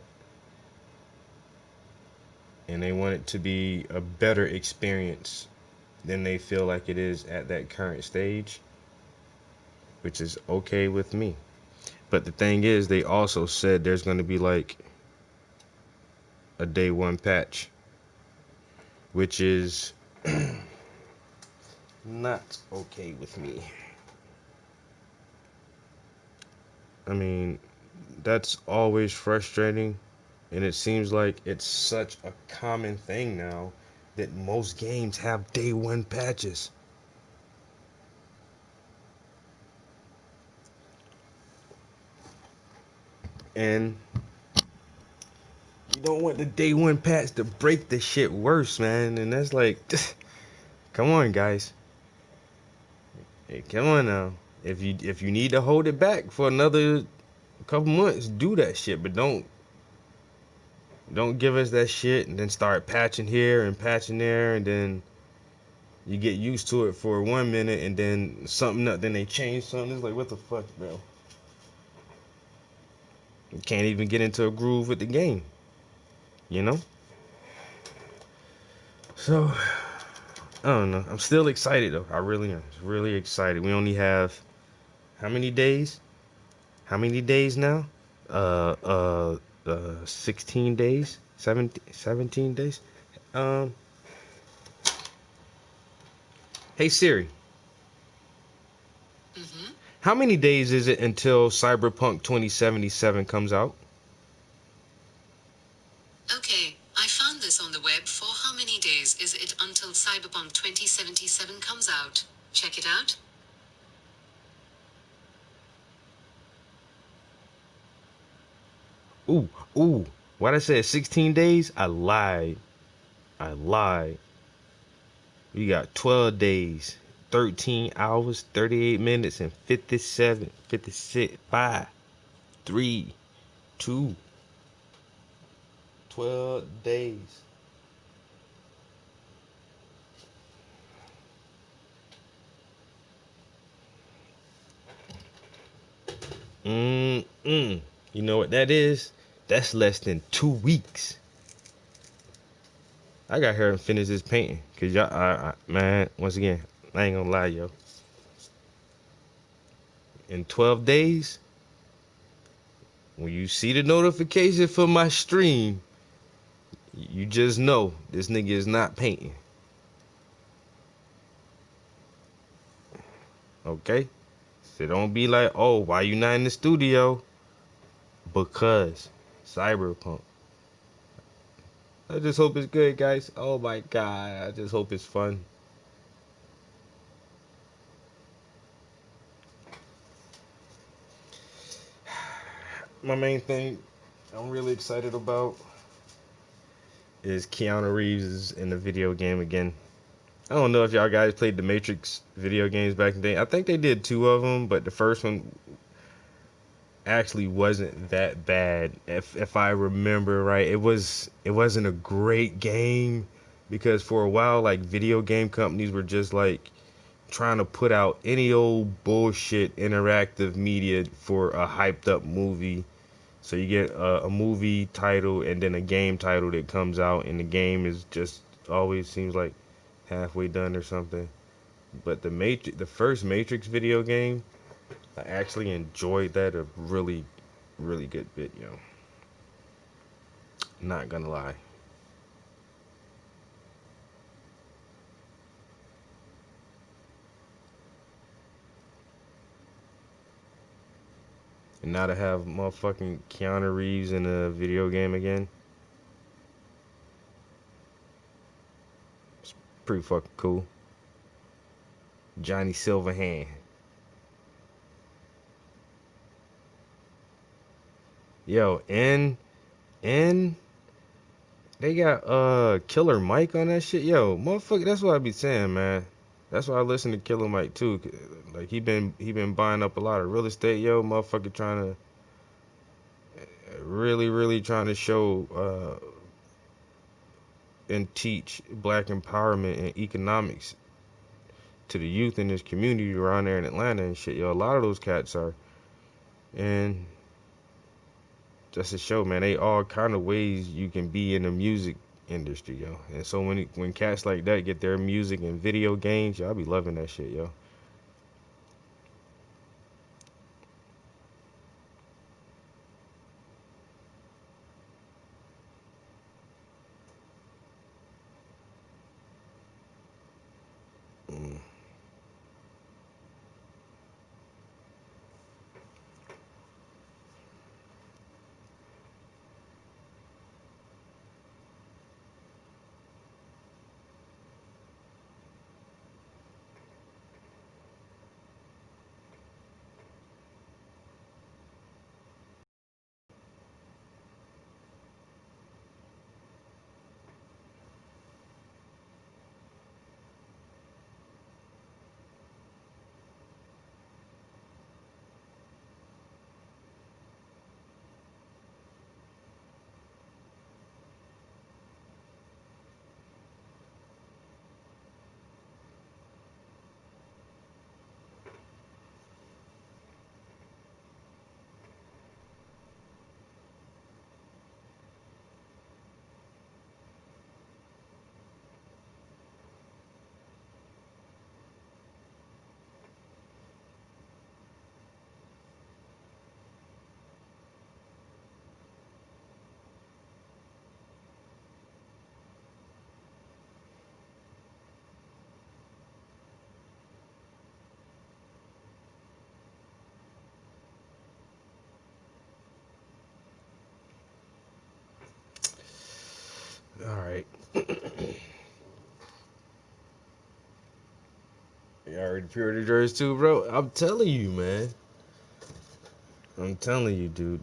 And they want it to be a better experience than they feel like it is at that current stage, which is okay with me. But the thing is, they also said there's going to be like a day one patch, which is not okay with me. I mean, that's always frustrating, and it seems like it's such a common thing now that most games have day one patches. And you don't want the day one patch to break the shit worse, man. And that's like, come on, guys. Hey, come on now. If you need to hold it back for another couple months, do that shit. But don't give us that shit and then start patching here and patching there, and then you get used to it for 1 minute, and then then they change something. It's like, what the fuck, bro? You can't even get into a groove with the game, you know? So, I don't know. I'm still excited, though. I really am. Really excited. We only have how many days? How many days now? 16 days? 17 days? Hey, Siri. Mm-hmm. How many days is it until Cyberpunk 2077 comes out? Okay, I found this on the web. For how many days is it until Cyberpunk 2077 comes out? Check it out. Ooh. What I said 16 days? I lied. We got 12 days, 13 hours, 38 minutes, and 57, 56, 5, 3, 2, 12 days. Mm-mm. You know what that is? That's less than 2 weeks. I got here and finish this painting. Cause y'all, man, once again, I ain't gonna lie, yo. In 12 days, when you see the notification for my stream, you just know this nigga is not painting. Okay? So don't be like, oh, why you not in the studio? Because Cyberpunk. I just hope it's good, guys. Oh my god, I just hope it's fun. My main thing I'm really excited about is Keanu Reeves is in the video game again. I don't know if y'all guys played the Matrix video games back in the day. I think they did 2 of them, but the first one actually wasn't that bad. If I remember right, it wasn't a great game because for a while like video game companies were just like trying to put out any old bullshit interactive media for a hyped up movie. So you get a movie title and then a game title that comes out, and the game is just always seems like halfway done or something. But the first Matrix video game, I actually enjoyed that a really, really good bit, yo. Not gonna lie. And now to have motherfucking Keanu Reeves in a video game again, it's pretty fucking cool. Johnny Silverhand. Yo, and they got Killer Mike on that shit. Yo, motherfucker, that's what I be saying, man. That's why I listen to Killer Mike too. Like he been buying up a lot of real estate, yo, motherfucker trying to really trying to show and teach black empowerment and economics to the youth in this community around there in Atlanta and shit, yo. A lot of those cats are, and just to show, man, they all kind of ways you can be in the music industry, yo. And so when cats like that get their music and video games, yo, I be loving that shit, yo. Mm. All right. You already pre-ordered yours too, bro. I'm telling you, man. I'm telling you, dude.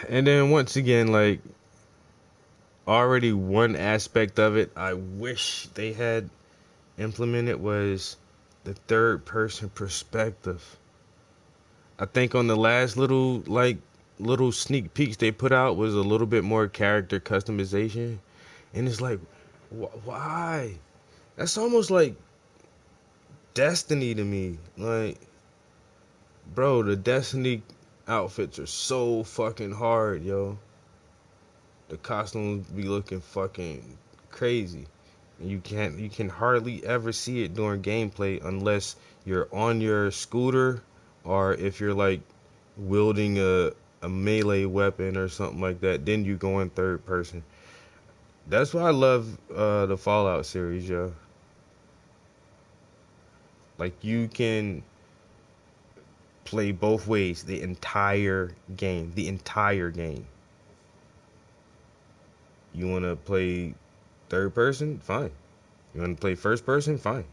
And then once again, like already one aspect of it I wish they had implemented was the third person perspective. I think on the last little sneak peeks they put out was a little bit more character customization, and it's like, why? That's almost like Destiny to me. Like Bro, the Destiny outfits are so fucking hard, yo. The costumes be looking fucking crazy. And you can hardly ever see it during gameplay unless you're on your scooter or if you're like wielding a melee weapon or something like that, then you go in third person. That's why I love the Fallout series, yo. Like you can play both ways the entire game. The entire game. You want to play third person? Fine. You want to play first person? Fine.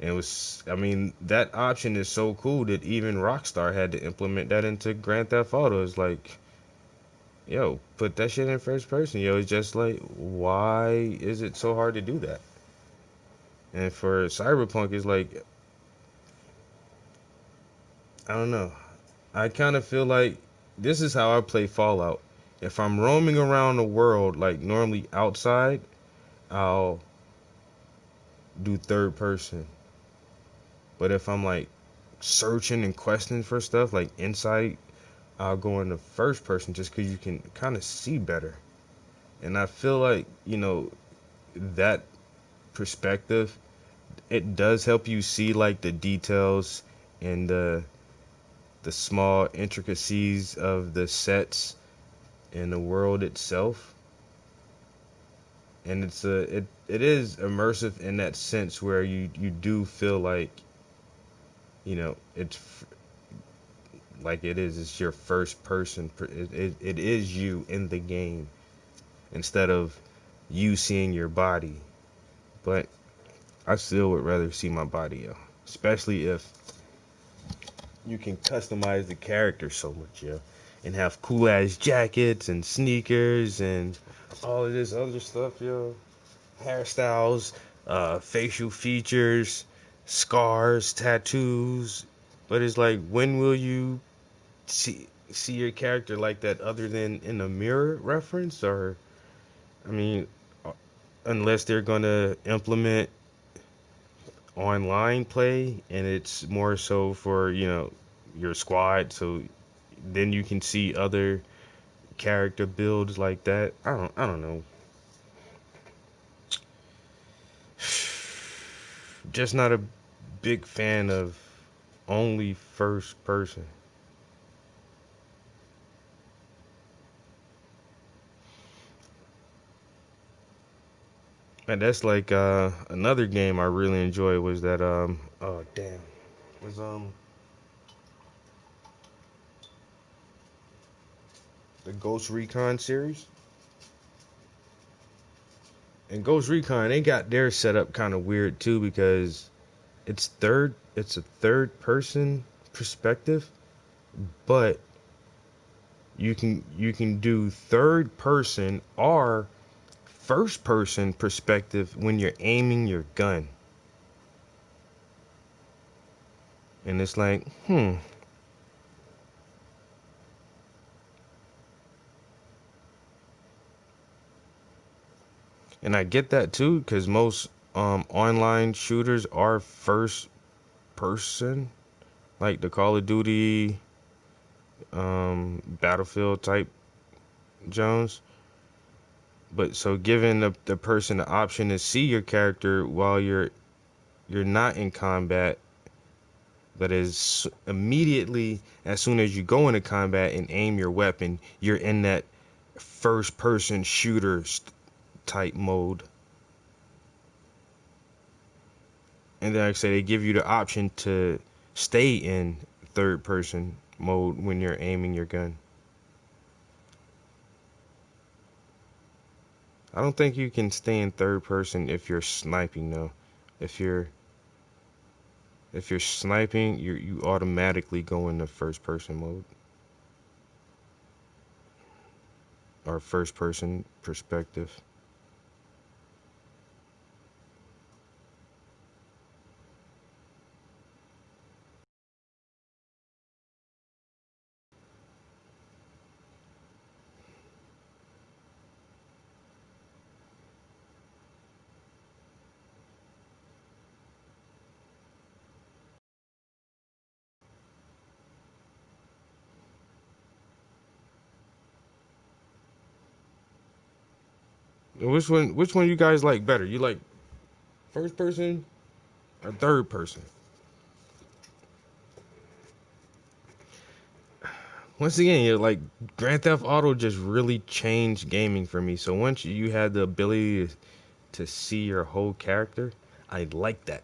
And it was, I mean, that option is so cool that even Rockstar had to implement that into Grand Theft Auto. It's like, yo, put that shit in first person. Yo, it's just like, why is it so hard to do that? And for Cyberpunk, it's like, I don't know. I kind of feel like this is how I play Fallout. If I'm roaming around the world, like normally outside, I'll do third person. But if I'm like searching and questing for stuff, like inside, I'll go into first person just because you can kind of see better. And I feel like, that perspective, it does help you see like the details and the small intricacies of the sets and the world itself. And it is immersive in that sense where you do feel like, it's like it's your first person. It is you in the game instead of you seeing your body. But I still would rather see my body, yo. Especially if you can customize the character so much, yo. And have cool ass jackets and sneakers and all of this other stuff, yo. Hairstyles, facial features, scars, tattoos. But it's like, when will you see your character like that other than in a mirror reference? Or, I mean, unless they're gonna implement online play and it's more so for your squad, so then you can see other character builds like that. I don't know. Just not a big fan of only first person. And that's like another game I really enjoyed was that oh damn was the Ghost Recon series. And Ghost Recon, they got their setup kind of weird too because it's a third person perspective, but you can do third person or first person perspective when you're aiming your gun. And it's like, and I get that too cuz most online shooters are first person, like the Call of Duty Battlefield type Jones. But so giving the person the option to see your character while you're not in combat, but as immediately as soon as you go into combat and aim your weapon, you're in that first person shooter type mode. And then like I say they give you the option to stay in third person mode when you're aiming your gun. I don't think you can stay in third person if you're sniping though. If you're if you're sniping, you automatically go into first person mode or first person perspective. Which one you guys like better? You like first person or third person? Once again, you're like Grand Theft Auto just really changed gaming for me. So once you had the ability to see your whole character, I like that.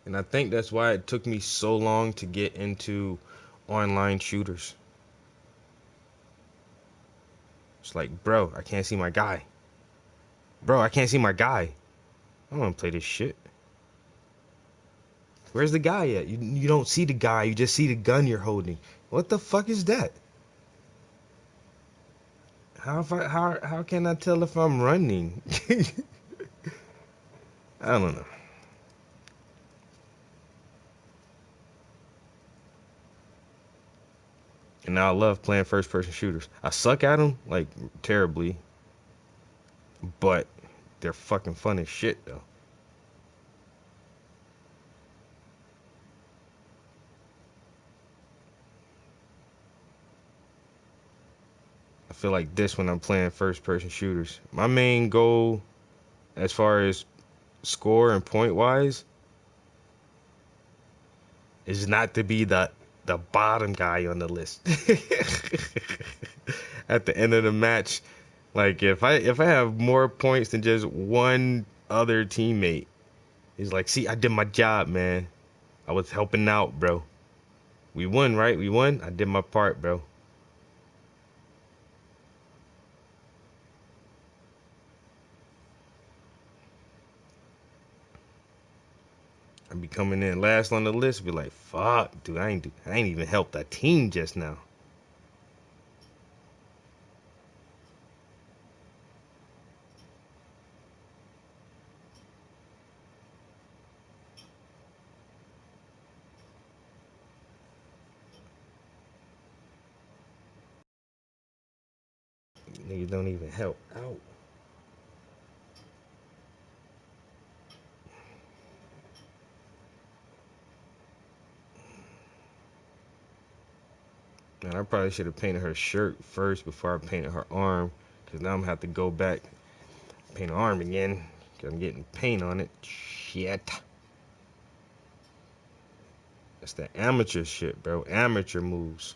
And I think that's why it took me so long to get into online shooters. It's like, bro, I can't see my guy. Bro, I can't see my guy. I don't want to play this shit. Where's the guy at? You don't see the guy. You just see the gun you're holding. What the fuck is that? How can I tell if I'm running? I don't know. And now I love playing first person shooters. I suck at them like terribly, but they're fucking fun as shit though. I feel like this when I'm playing first person shooters. My main goal as far as score and point wise is not to be the bottom guy on the list. At the end of the match, like if I have more points than just one other teammate, he's like, see, I did my job, man. I was helping out, bro. We won, right? We won. I did my part, bro. I be coming in last on the list, be like, fuck, dude, I ain't even helped that team just now. Niggas don't even help out. Man, I probably should have painted her shirt first before I painted her arm, cause now I'm gonna have to go back paint her arm again, cause I'm getting paint on it. Shit. That's that amateur shit, bro. Amateur moves.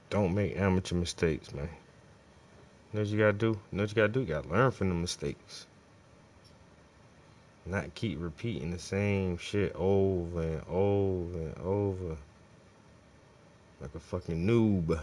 Don't make amateur mistakes, man. You know what you gotta do? You know what you gotta do? You gotta learn from the mistakes. Not keep repeating the same shit over and over and over. Like a fucking noob.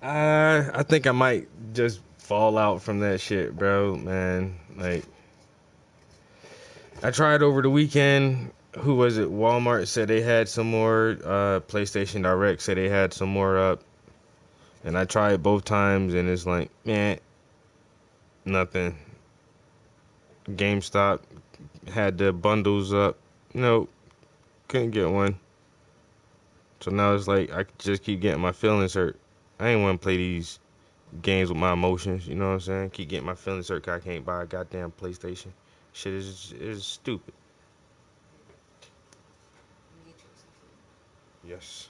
I think I might just fall out from that shit, bro, man. Like, I tried over the weekend. Who was it? Walmart said they had some more. PlayStation Direct said they had some more up. And I tried both times, and it's like, man, nothing. GameStop had the bundles up. Nope, couldn't get one. So now it's like I just keep getting my feelings hurt. I ain't want to play these games with my emotions. You know what I'm saying? Keep getting my feelings hurt 'cause I can't buy a goddamn PlayStation. Shit is stupid. You get you some food. Yes,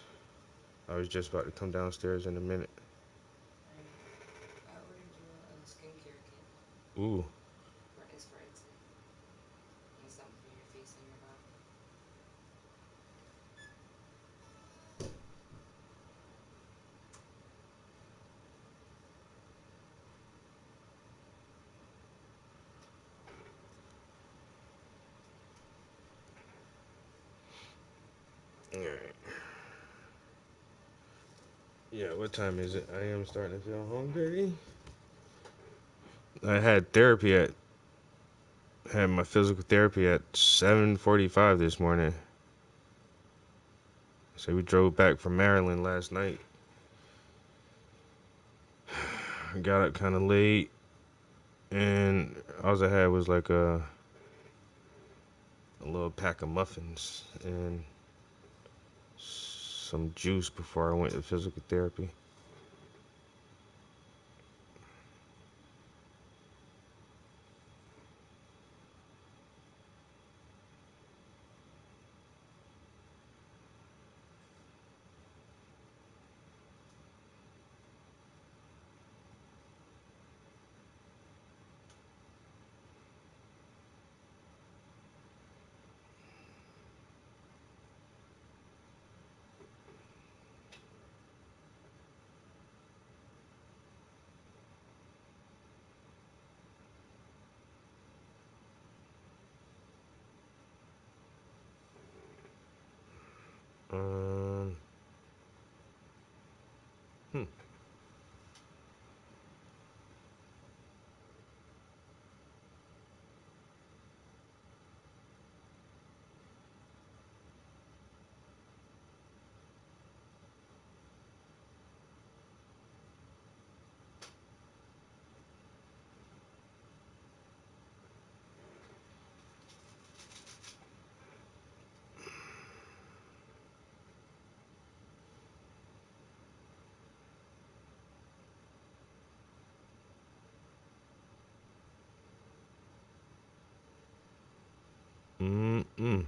I was just about to come downstairs in a minute. I ordered you a skincare kit. Ooh, It's for Etsy. And something for your face and your body. all right. Yeah, what time is it? I am starting to feel hungry. I had my physical therapy at 7:45 this morning. So we drove back from Maryland last night. Got up kind of late, and all I had was like a little pack of muffins and some juice before I went to physical therapy. Um, hmm. Mm-mm.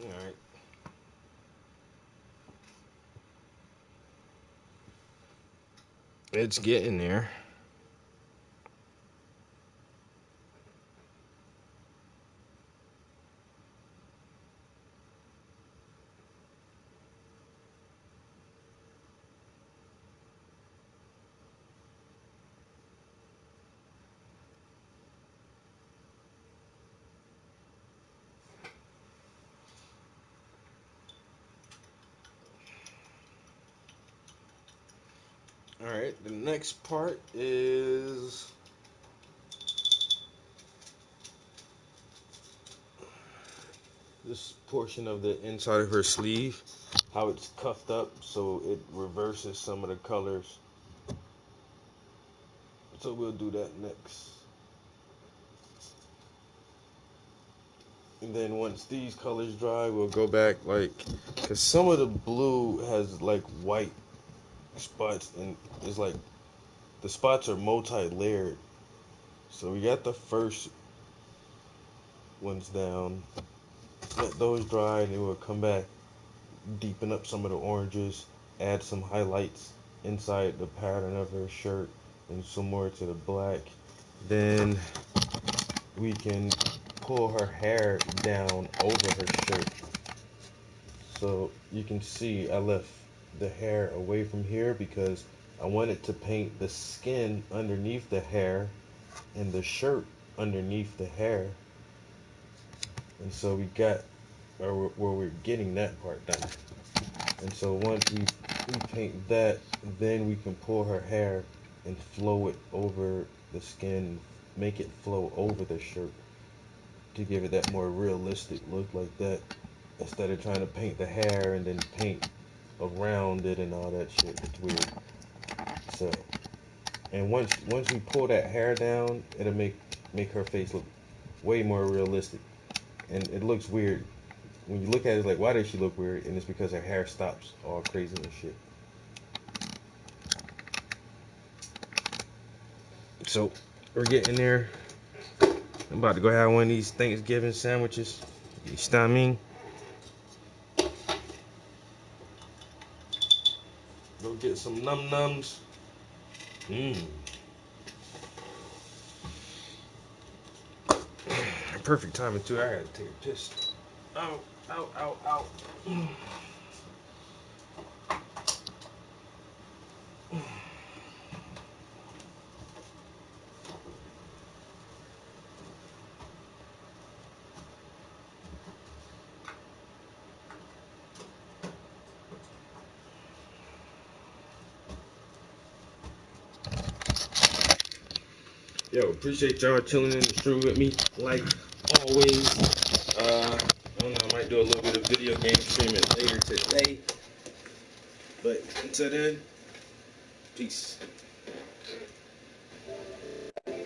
All right. It's getting there. All right. The next part is this portion of the inside of her sleeve, how it's cuffed up so it reverses some of the colors. So we'll do that next. And then once these colors dry, we'll go back like, cause some of the blue has like white spots and it's like the spots are multi-layered. So we got the first ones down. Let those dry, and then we'll come back, deepen up some of the oranges, add some highlights inside the pattern of her shirt, and some more to the black. Then we can pull her hair down over her shirt. So you can see I left the hair away from here because I wanted to paint the skin underneath the hair and the shirt underneath the hair. And so we got, or where we're getting that part done. And so once we paint that, then we can pull her hair and flow it over the skin, make it flow over the shirt to give it that more realistic look like that, instead of trying to paint the hair and then paint around it and all that shit. It's weird. So, and once we pull that hair down, it'll make her face look way more realistic. And it looks weird when you look at it. It's like, why does she look weird? And it's because her hair stops all crazy and shit. So we're getting there. I'm about to go have one of these Thanksgiving sandwiches. You know what I mean? Go get some num nums. Mmm. Perfect timing too. I had to take a piss. Ow, ow, ow, ow. Yo, appreciate y'all chilling in the stream with me, like always. I don't know, I might do a little bit of video game streaming later today. But until then, peace.